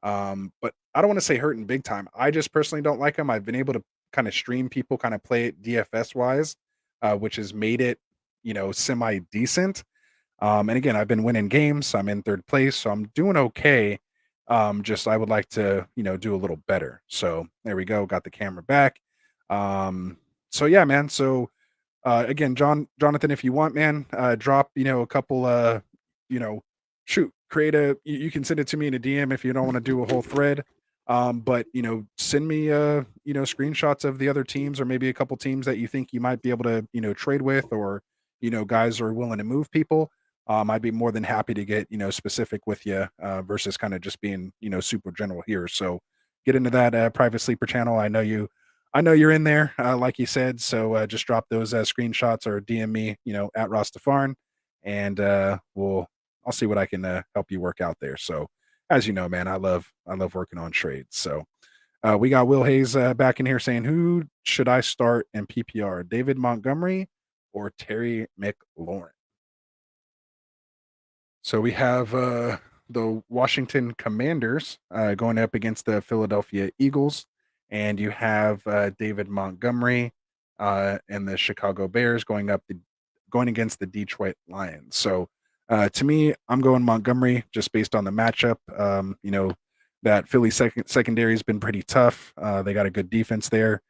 But I don't want to say hurting big time. I just personally don't like them. I've been able to kind of stream people kind of play it DFS wise, which has made it, semi decent. And again, I've been winning games. I'm in third place, so I'm doing okay. Just I would like to, do a little better. So there we go. Got the camera back. So yeah, man. So again, Jonathan, if you want, man, drop, a couple, you know, shoot, create you can send it to me in a DM if you don't want to do a whole thread. But send me, screenshots of the other teams or maybe a couple teams that you think you might be able to, trade with or, guys are willing to move people. I'd be more than happy to get, specific with you, versus kind of just being, super general here. So get into that, private sleeper channel. I know you're in there, like you said. So just drop those screenshots or DM me, at Rastafarian, and I'll see what I can help you work out there. So as you know, man, I love working on trades. So we got Will Hayes back in here saying, who should I start in PPR, David Montgomery or Terry McLaurin? So we have the Washington Commanders going up against the Philadelphia Eagles, and you have David Montgomery and the Chicago Bears going against the Detroit Lions. So to me, I'm going Montgomery just based on the matchup. That Philly secondary has been pretty tough. They got a good defense there,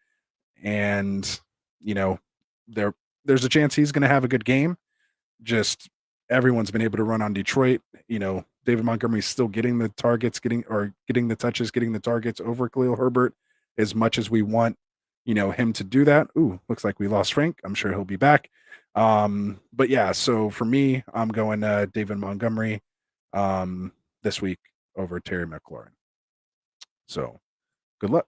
and you know there's a chance he's going to have a good game. Just everyone's been able to run on Detroit. David Montgomery's still getting the targets, getting the touches, getting the targets over Khalil Herbert as much as we want, him to do that. Ooh, looks like we lost Frank. I'm sure he'll be back. But yeah, so for me, I'm going David Montgomery this week over Terry McLaurin. So good luck.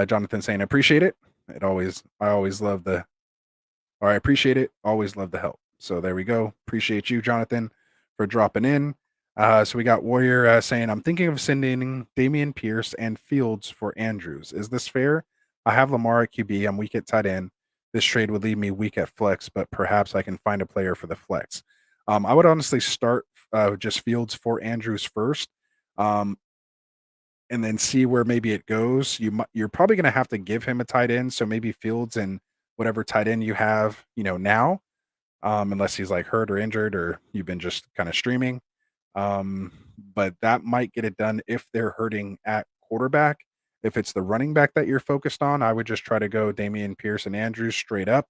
Jonathan saying, I appreciate it. I always love I appreciate it. Always love the help. So there we go. Appreciate you, Jonathan, for dropping in. So we got Warrior saying, I'm thinking of sending Damian Pierce and Fields for Andrews. Is this fair? I have Lamar at QB. I'm weak at tight end. This trade would leave me weak at flex, but perhaps I can find a player for the flex. I would honestly start just Fields for Andrews first, um, and then see where maybe it goes. You're probably going to have to give him a tight end, so maybe Fields and whatever tight end you have, now, unless he's like hurt or injured or you've been just kind of streaming. But that might get it done if they're hurting at quarterback. If it's the running back that you're focused on, I would just try to go Damian Pierce and Andrews straight up.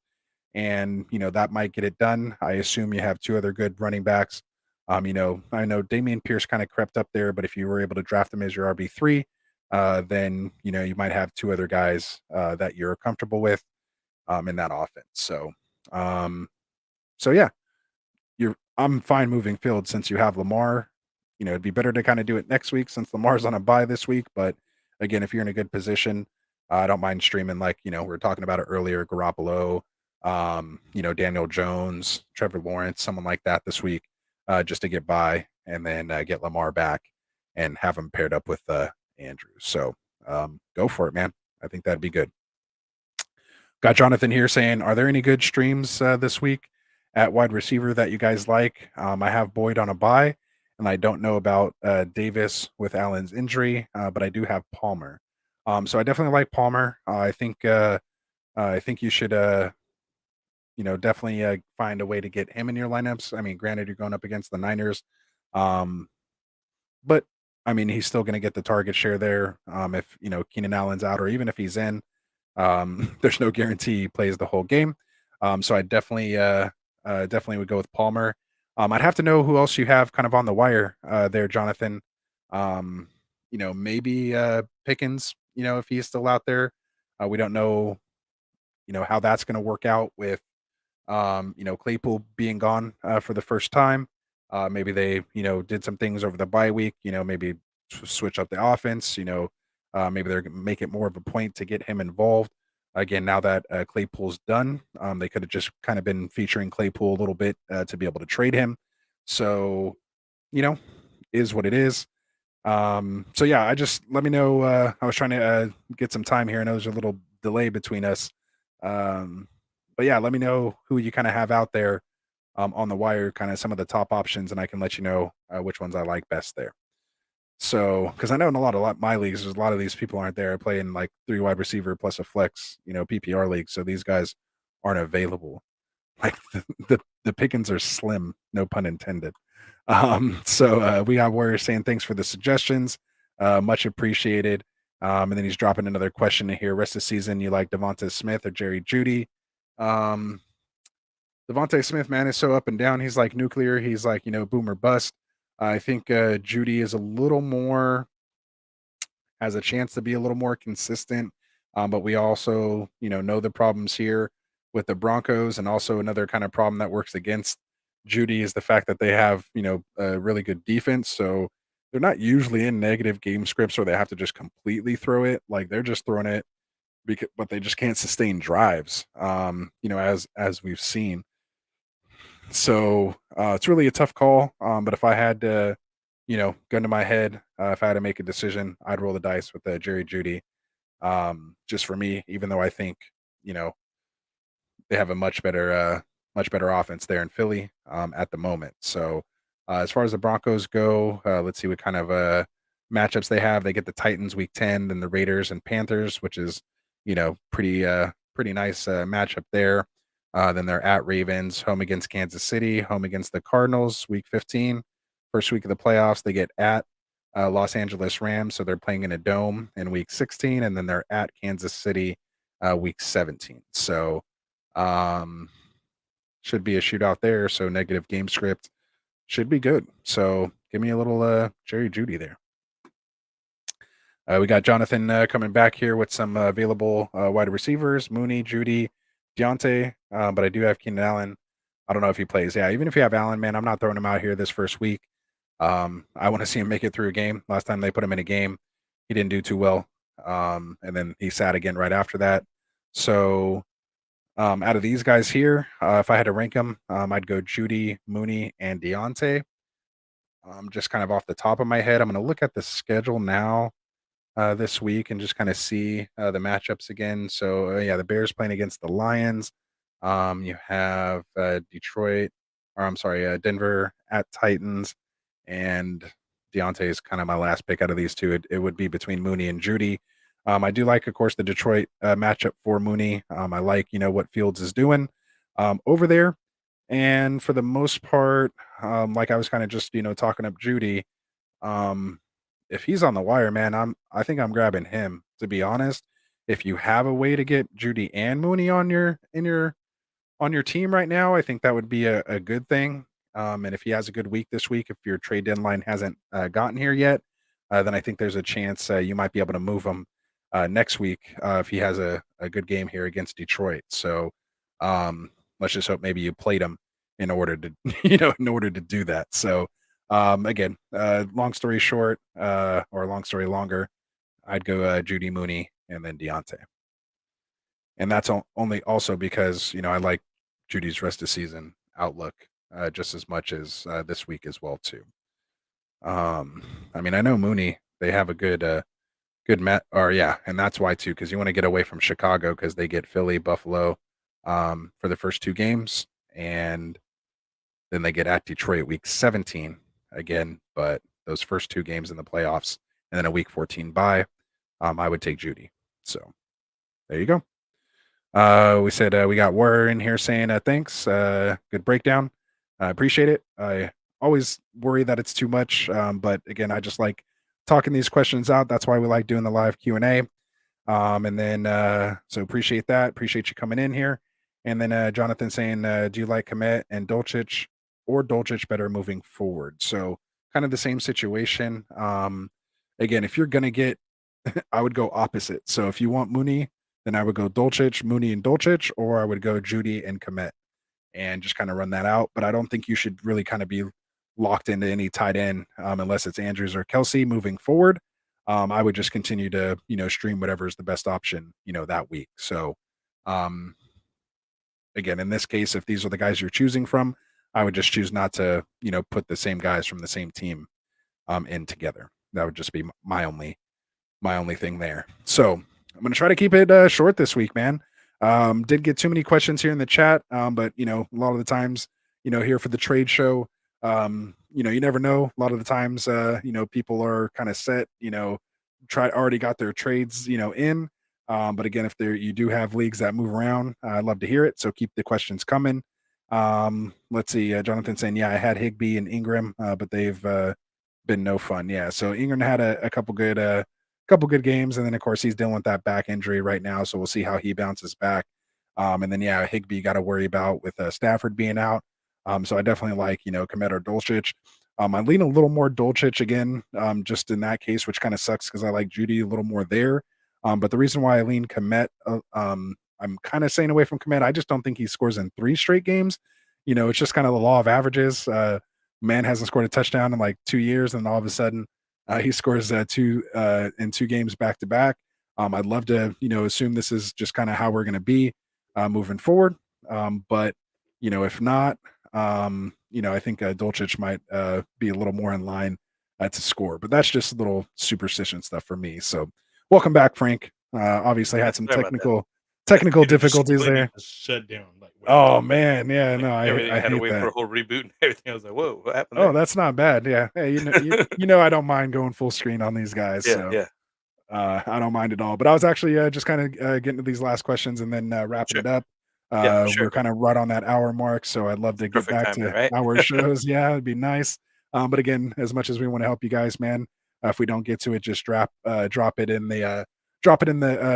And, that might get it done. I assume you have two other good running backs. I know Damian Pierce kind of crept up there, but if you were able to draft him as your RB3, then, you might have two other guys that you're comfortable with in that offense. Um, so yeah, I'm fine moving Fields since you have Lamar. It'd be better to kind of do it next week since Lamar's on a bye this week. But again, if you're in a good position, I don't mind streaming like we were talking about it earlier, Garoppolo, Daniel Jones, Trevor Lawrence, someone like that this week, just to get by, and then get Lamar back and have him paired up with Andrews. So go for it, man. I think that'd be good. Got Jonathan here saying, are there any good streams this week at wide receiver that you guys like? I have Boyd on a bye, and I don't know about Davis with Allen's injury, but I do have Palmer. So I definitely like Palmer. I think you should definitely find a way to get him in your lineups. I mean, granted, you're going up against the Niners, but I mean, he's still going to get the target share there. If Keenan Allen's out, or even if he's in, there's no guarantee he plays the whole game. So I definitely would go with Palmer. I'd have to know who else you have kind of on the wire there, Jonathan. Maybe Pickens. If he's still out there, we don't know. How that's going to work out with Claypool being gone for the first time. Maybe they, did some things over the bye week, maybe switch up the offense, maybe they're going to make it more of a point to get him involved. Again, now that Claypool's done, they could have just kind of been featuring Claypool a little bit to be able to trade him. So, is what it is. So yeah, let me know. I was trying to get some time here. I know there's a little delay between us. But yeah, let me know who you kind of have out there on the wire, kind of some of the top options, and I can let you know which ones I like best there. So, because I know in a lot of my leagues, there's a lot of these people aren't there. I play in like 3 wide receiver plus a flex, PPR league. So these guys aren't available. Like the pickings are slim, no pun intended. So we got Warrior saying thanks for the suggestions, much appreciated. And then he's dropping another question in here. Rest of the season, you like Devonta Smith or Jerry Jeudy? Devonta Smith, man, is so up and down. He's like nuclear. He's like, boom or bust. I think Jeudy is a little more, has a chance to be a little more consistent. But we also, know the problems here with the Broncos, and also another kind of problem that works against Jeudy is the fact that they have, a really good defense. So they're not usually in negative game scripts where they have to just completely throw it. Like they're just throwing it but they just can't sustain drives. As we've seen. So it's really a tough call. But if I had to, gun to my head, if I had to make a decision, I'd roll the dice with Jerry Jeudy. Just for me, even though I think, they have a much better offense there in Philly at the moment. So as far as the Broncos go, let's see what kind of matchups they have. They get the Titans week 10, then the Raiders and Panthers, which is pretty nice matchup there. Then they're at Ravens, home against Kansas City, home against the Cardinals week 15. First week of the playoffs, they get at Los Angeles Rams, so they're playing in a dome in week 16, and then they're at Kansas City week 17. So should be a shootout there. So negative game script should be good. So give me a little Jerry Jeudy there. We got Jonathan coming back here with some available wide receivers: Mooney, Jeudy, Deontay. But I do have Keenan Allen. I don't know if he plays. Yeah, even if you have Allen, man, I'm not throwing him out here this first week. I want to see him make it through a game. Last time they put him in a game, he didn't do too well. And then he sat again right after that. So out of these guys here, if I had to rank them, I'd go Jeudy, Mooney, and Deontay. Just kind of off the top of my head, I'm going to look at the schedule now this week and just kind of see the matchups again. So yeah, the Bears playing against the Lions. You have Denver at Titans, and Deontay is kind of my last pick out of these two. It would be between Mooney and Jeudy. I do like, of course, the Detroit matchup for Mooney. I like, what Fields is doing over there. And for the most part, like I was kind of just, talking up Jeudy. If he's on the wire, man, I think I'm grabbing him, to be honest. If you have a way to get Jeudy and Mooney on your team right now, I think that would be a good thing. And if he has a good week this week, if your trade deadline hasn't gotten here yet, then I think there's a chance you might be able to move him next week if he has a good game here against Detroit. So let's just hope maybe you played him in order to in order to do that. So again, long story short, or long story longer, I'd go Jeudy, Mooney, and then Deontay. and that's only also because I like Judy's rest of season outlook just as much as this week as well too. I mean, I know Mooney, they have a good met, or yeah, and that's why too, because you want to get away from Chicago because they get Philly, Buffalo, for the first 2 games, and then they get at Detroit week 17 again. But those first 2 games in the playoffs, and then a week 14 bye, I would take Judy. So there you go. We said we got Warrior in here saying thanks. Good breakdown. I appreciate it. I always worry that it's too much, but again, I just like talking these questions out. That's why we like doing the live Q&A. And then so appreciate that. Appreciate you coming in here. And then Jonathan saying, do you like Komet and Dolcic or Dolcic better moving forward? So kind of the same situation. Again, if you're gonna get, I would go opposite. So if you want Mooney, then I would go Dolcic, Mooney, and Dolcic, or I would go Judy and Komet and just kind of run that out. But I don't think you should really kind of be locked into any tight end unless it's Andrews or Kelsey moving forward. I would just continue to, stream whatever is the best option, that week. So, again, in this case, if these are the guys you're choosing from, I would just choose not to, put the same guys from the same team in together. That would just be my only thing there. So I'm going to try to keep it short this week, man. Did get too many questions here in the chat, but a lot of the times, here for the trade show, you never know. A lot of the times, people are kind of set, already got their trades, in. But again, if you do have leagues that move around, I'd love to hear it. So keep the questions coming. Let's see. Jonathan saying, yeah, I had Higbee and Ingram, but they've been no fun. Yeah. So Ingram had a couple good games, and then of course he's dealing with that back injury right now, so we'll see how he bounces back. And then Higbee got to worry about with Stafford being out. So I definitely like Komet or Dolcic. I lean a little more Dolcic again, just in that case, which kind of sucks because I like Judy a little more there. But the reason why I lean Komet, I'm kind of staying away from Komet. I just don't think he scores in 3 straight games. It's just kind of the law of averages. Man hasn't scored a touchdown in like 2 years, and all of a sudden he scores 2 in 2 games back to back. I'd love to, assume this is just kind of how we're going to be moving forward. But if not, I think Dolcic might be a little more in line to score. But that's just a little superstition stuff for me. So welcome back, Frank. Obviously had some technical difficulties there. Shut down. Oh man, yeah, no, I had to hate wait that. for a whole reboot and everything. I was like, whoa, what happened? Oh, that's not bad. Yeah. Hey, I don't mind going full screen on these guys. Yeah, so yeah. I don't mind at all. But I was actually just kind of getting to these last questions and then wrapping it up. Yeah, sure. We're kind of right on that hour mark, so I'd love to get Perfect back timing, to right? our shows. Yeah, it'd be nice. But again, as much as we want to help you guys, man, if we don't get to it, just drop it in the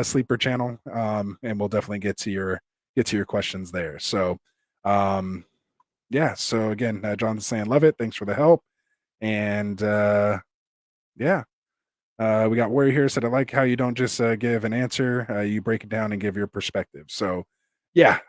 sleeper channel, and we'll definitely get to your questions there. So, yeah. So again, John's saying love it. Thanks for the help, and yeah. We got Warrior here said, I like how you don't just give an answer, you break it down and give your perspective. So, yeah,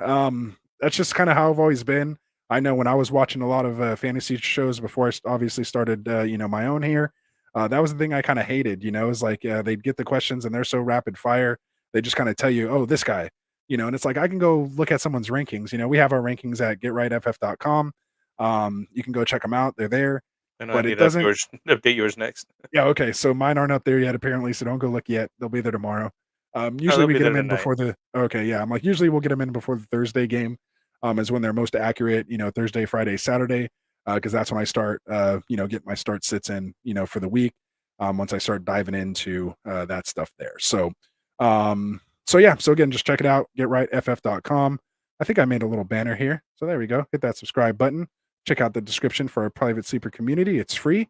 that's just kind of how I've always been. I know when I was watching a lot of fantasy shows before I obviously started, my own here, that was the thing I kind of hated. It's like they'd get the questions and they're so rapid fire. They just kind of tell you, oh, this guy, and it's like I can go look at someone's rankings. We have our rankings at getrightff.com. You can go check them out. They're there. And But I it need doesn't. update yours next. Yeah, okay. So mine aren't up there yet, apparently. So don't go look yet. They'll be there tomorrow. Usually they'll we be get them there in tonight. before the. Okay, yeah. I'm like usually we'll get them in before the Thursday game. Is when they're most accurate. Thursday, Friday, Saturday, because that's when I start. Get my start sits in. For the week. Once I start diving into that stuff there. So, yeah. So again, just check it out. GetRightFF.com. I think I made a little banner here. So there we go. Hit that subscribe button. Check out the description for our private sleeper community. It's free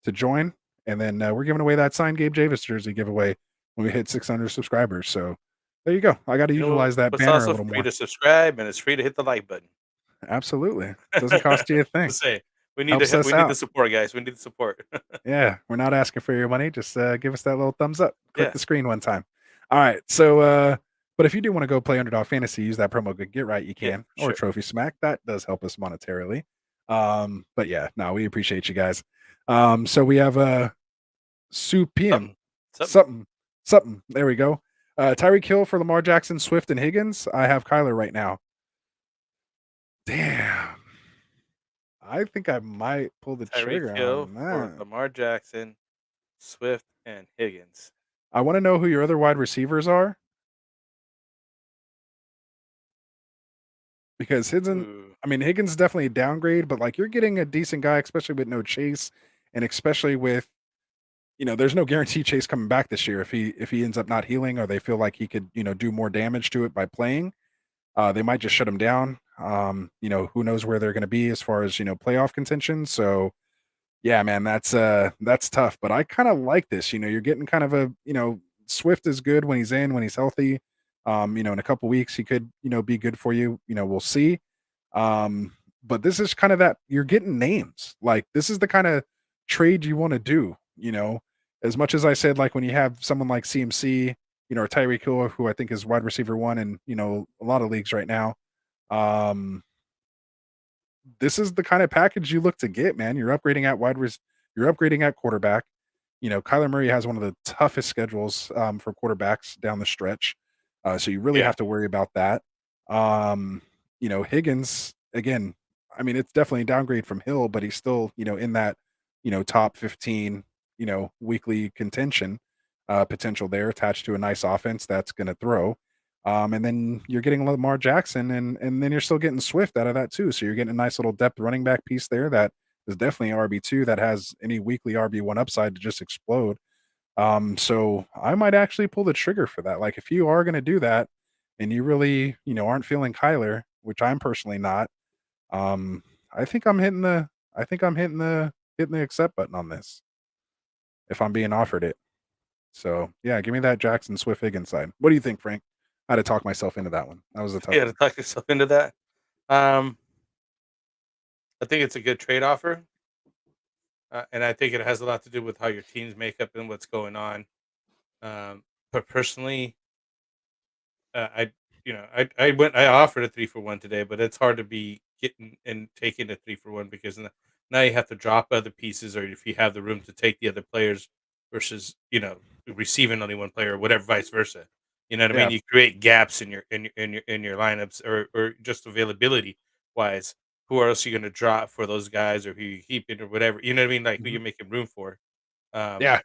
to join. And then we're giving away that signed Gabe Javis jersey giveaway when we hit 600 subscribers. So there you go. I got to utilize that banner a also little free more. to subscribe, and it's free to hit the like button. Absolutely. Doesn't cost you a thing. To say, we need Helps we us need out. the support, guys. We need the support. Yeah, we're not asking for your money. Just give us that little thumbs up. Click Yeah. the screen one time. All right. So, but if you do want to go play Underdog Fantasy, use that promo code Get Right. You can, Yeah, or sure. Trophy Smack. That does help us monetarily. But yeah, no, we appreciate you guys. So we have Supium. Something. There we go. Tyreek Hill for Lamar Jackson, Swift, and Higgins. I have Kyler right now. Damn. I think I might pull the Tyreek trigger Hill on for that. Lamar Jackson, Swift, and Higgins. I want to know who your other wide receivers are because Ooh. Higgins is definitely a downgrade, but like you're getting a decent guy, especially with no Chase, and especially with there's no guarantee Chase coming back this year if he ends up not healing or they feel like he could do more damage to it by playing. They might just shut him down. Who knows where they're going to be as far as playoff contention. So yeah, man, that's tough. But I kind of like this. You're getting kind of Swift is good when he's in, when he's healthy. In a couple weeks he could be good for you. We'll see. Um, but this is kind of that you're getting names. Like this is the kind of trade you want to do. As much as I said, like when you have someone like CMC, or Tyreek Hill, who I think is wide receiver one in a lot of leagues right now. Um, this is the kind of package you look to get, man. You're upgrading at quarterback. Kyler Murray has one of the toughest schedules for quarterbacks down the stretch. So you really Yeah. have to worry about that. Higgins, again, it's definitely a downgrade from Hill, but he's still, in that, top 15, weekly contention potential there attached to a nice offense that's going to throw. And then you're getting Lamar Jackson, and then you're still getting Swift out of that too. So you're getting a nice little depth running back piece there that is definitely RB2 that has any weekly RB1 upside to just explode. So I might actually pull the trigger for that. Like if you are going to do that, and you really aren't feeling Kyler, which I'm personally not, um, I think I'm hitting the accept button on this if I'm being offered it. So yeah, give me that Jackson Swift Higgins side. What do you think, Frank? I had to talk myself into that one. That was a tough Yeah, to one. talk yourself into that. Um, I think it's a good trade offer, and I think it has a lot to do with how your team's makeup and what's going on. But personally, I offered a 3-for-1 today, but it's hard to be getting and taking a 3-for-1 because now you have to drop other pieces, or if you have the room to take the other players versus receiving only one player, or whatever, vice versa. You know what I mean? Yeah. You create gaps in your lineups, or just availability wise. Who else are you going to drop for those guys, or who you keep it, or whatever? You know what I mean? Like who Mhm. you're making room for. Um, Yeah.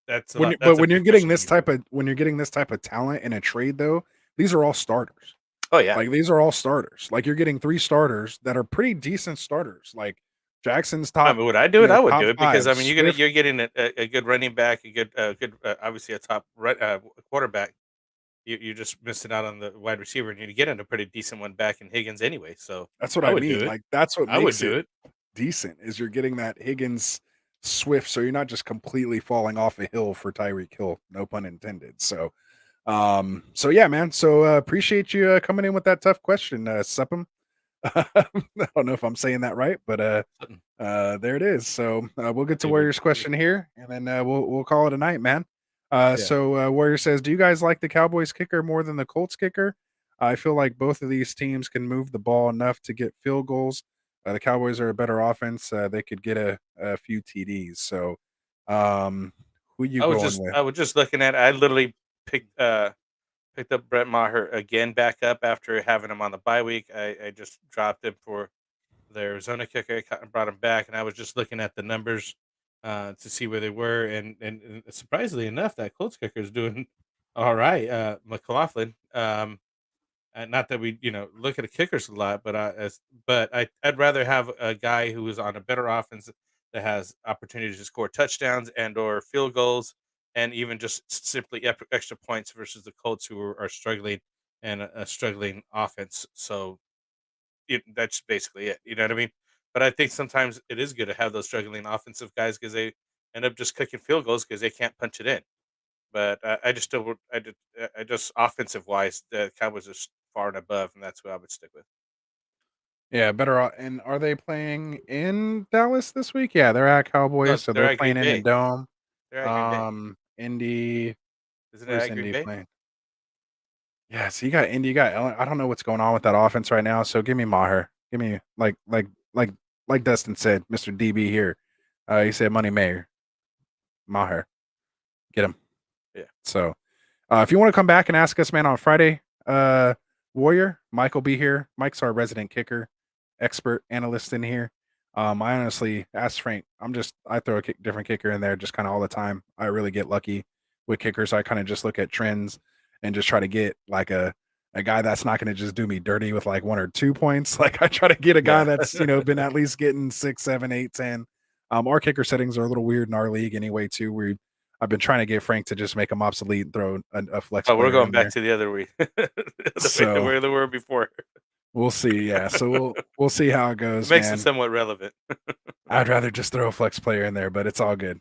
that's a When lot. you, but That's a when you're big getting question to this me. type of when you're getting this type of talent in a trade, though, these are all starters. Oh yeah. Like these are all starters. Like you're getting three starters that are pretty decent starters. Like Jackson's I top, mean, would I do it? I would top do it because five. I mean, Swift. you're getting a good running back, a good obviously a top quarterback. You're just missing out on the wide receiver, and you're getting a pretty decent one back in Higgins anyway. So That's what I I would do mean. it. Like that's what I would makes do it it. decent is you're getting that Higgins Swift, so you're not just completely falling off a hill for Tyreek Hill, no pun intended. So yeah, man. So appreciate you coming in with that tough question, Suppum. I don't know if I'm saying that right, but Something. there it is. So we'll get to It would Warrior's question here, and then we'll call it a night, man. Yeah. Warrior says, "Do you guys like the Cowboys kicker more than the Colts kicker? I feel like both of these teams can move the ball enough to get field goals. The Cowboys are a better offense. They could get a few TDs. So, who you going with? I was just looking at. I literally picked picked up Brett Maher again back up after having him on the bye week. I just dropped him for the Arizona kicker. Brought him back, and I was just looking at the numbers to see where they were, and surprisingly enough, that Colts kicker is doing all right. McLaughlin. Not that we look at the kickers a lot, I'd rather have a guy who is on a better offense that has opportunities to score touchdowns and or field goals, and even just simply extra points versus the Colts who are struggling and a struggling offense. So that's basically it. You know what I mean? But I think sometimes it is good to have those struggling offensive guys because they end up just kicking field goals because they can't punch it in. But I just still would I just offensive wise, the Cowboys are far and above, and that's who I would stick with. Yeah, better. And are they playing in Dallas this week? Yeah, they're at No, Cowboys, so they're they're at playing Green in the Bay. dome. They're at Green Bay. Indy. Isn't it Where's at Green Indy Bay? playing? Yeah, so you got Indy, you got Ellen. I don't know what's going on with that offense right now. So give me Maher. Give me like Dustin said, Mr. DB here. He said Money Mayer. Maher. Get him. Yeah. So If you want to come back and ask us, man, on Friday, Warrior, Mike will be here. Mike's our resident kicker, expert analyst in here. I honestly asked Frank. I throw a different kicker in there just kind of all the time. I really get lucky with kickers. I kind of just look at trends and just try to get like a guy that's not going to just do me dirty with like 1 or 2 points. Like I try to get a guy that's been at least getting 6, 7, 8, 10. Our kicker settings are a little weird in our league anyway too. I've been trying to get Frank to just make them obsolete and throw a flex. Oh, we're player going in back there. to the other way, the way So- where they were before. We'll see. Yeah. So we'll see how it goes. It makes man. it somewhat relevant. I'd rather just throw a flex player in there, but it's all good.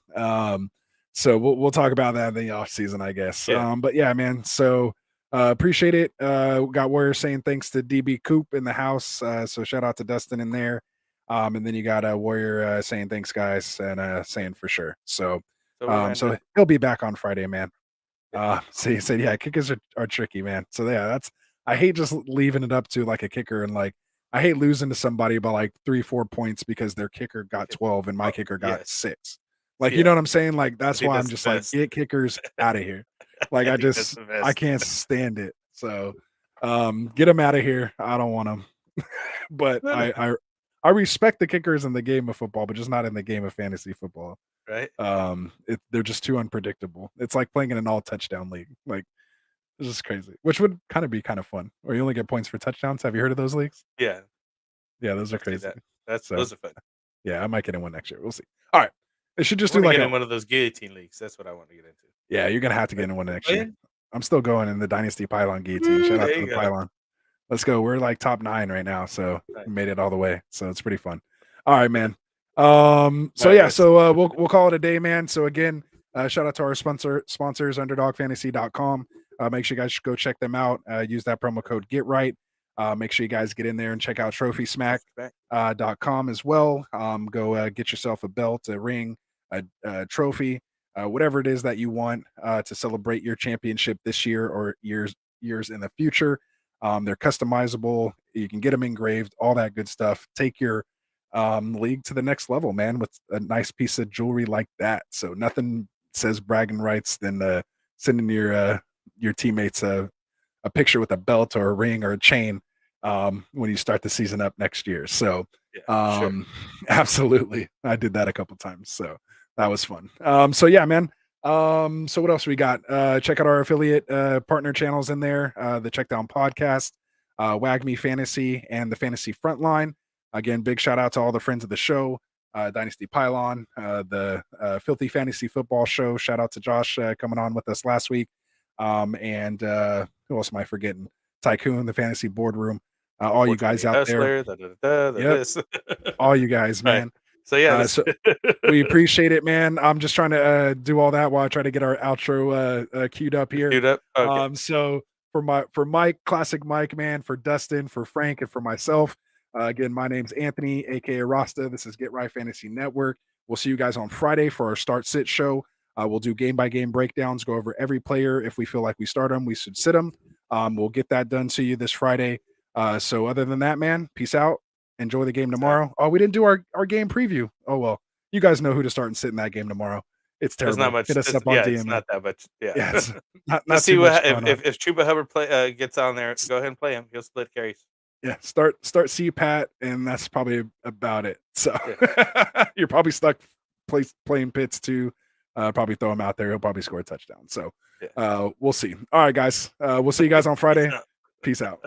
So we'll talk about that in the off season, I guess. Yeah. But yeah, man. So appreciate it. Got Warrior saying thanks to DB Coop in the house. So shout out to Dustin in there. And then you got Warrior saying thanks, guys, and saying for sure. So So he'll be back on Friday, man. So he said, yeah, kickers are tricky, man. So yeah, I hate just leaving it up to like a kicker and like I hate losing to somebody by like 3-4 points because their kicker got 12 and my kicker got 6. Like, you know what I'm saying? Like that's why I'm just like, get kickers out of here. Like I can't stand it. So get them out of here. I don't want them. But I respect the kickers in the game of football, but just not in the game of fantasy football. right? They're just too unpredictable. It's like playing in an all touchdown league. Like this is crazy, which would kind of be kind of fun. Or you only get points for touchdowns. Have you heard of those leagues? Yeah, Yeah, those are I see crazy. that. So- Those are fun. Yeah, I might get in one next year. We'll see. All right, they should just I do want to like get a, in one of those guillotine leagues. That's what I want to get into. yeah. You're gonna have to get in one next year. Playing? I'm still going in the Dynasty Pylon Guillotine. Woo, Shout out there to you the go. Pylon. Let's go. We're like top 9 right now, so Nice. we made it all the way. So it's pretty fun. All right, man. So All yeah, right, so we'll call it a day, man. So again, shout out to our sponsors, underdogfantasy.com. Make sure you guys go check them out. Use that promo code GETRIGHT. Make sure you guys get in there and check out trophysmack.com as well. Go get yourself a belt, a ring, a trophy, whatever it is that you want to celebrate your championship this year or years in the future. They're customizable. You can get them engraved, all that good stuff. Take your league to the next level, man, with a nice piece of jewelry like that. So nothing says bragging rights than sending your teammates a picture with a belt or a ring or a chain when you start the season up next year. So Sure. absolutely, I did that a couple times, so that was fun. So yeah, man. So what else we got? Check out our affiliate partner channels in there, the Checkdown Podcast, WAGMI Fantasy, and the Fantasy Frontline. Again, big shout out to all the friends of the show, Dynasty Pylon, the Filthy Fantasy Football Show. Shout out to Josh coming on with us last week. And who else am I forgetting? Tycoon, the Fantasy Boardroom. All you guys out there. Yep. All you guys, man. So yeah, so we appreciate it, man. I'm just trying to do all that while I try to get our outro queued up here. queued up. Okay. So for Mike, classic Mike, man, for Dustin, for Frank, and for myself, again, my name's Anthony, aka Rasta. This is Get Right Fantasy Network. We'll see you guys on Friday for our Start Sit show. We'll do game by game breakdowns, go over every player. If we feel like we start them, we should sit them. We'll get that done to you this Friday. So other than that, man, peace out. Enjoy the game tomorrow. Oh, we didn't do our game preview. Oh well, you guys know who to start and sit in that game tomorrow. It's terrible. There's not much. Hit us up on DM. It's not that much. Yeah. Yeah, it's not Let's see too what much if Chuba Hubbard gets on there. Go ahead and play him. He'll split carries. Yeah, start CPAT, and that's probably about it. So Yeah. you're probably stuck playing Pitts too. Probably throw him out there. He'll probably score a touchdown. So we'll see. All right, guys. We'll see you guys on Friday. Peace out.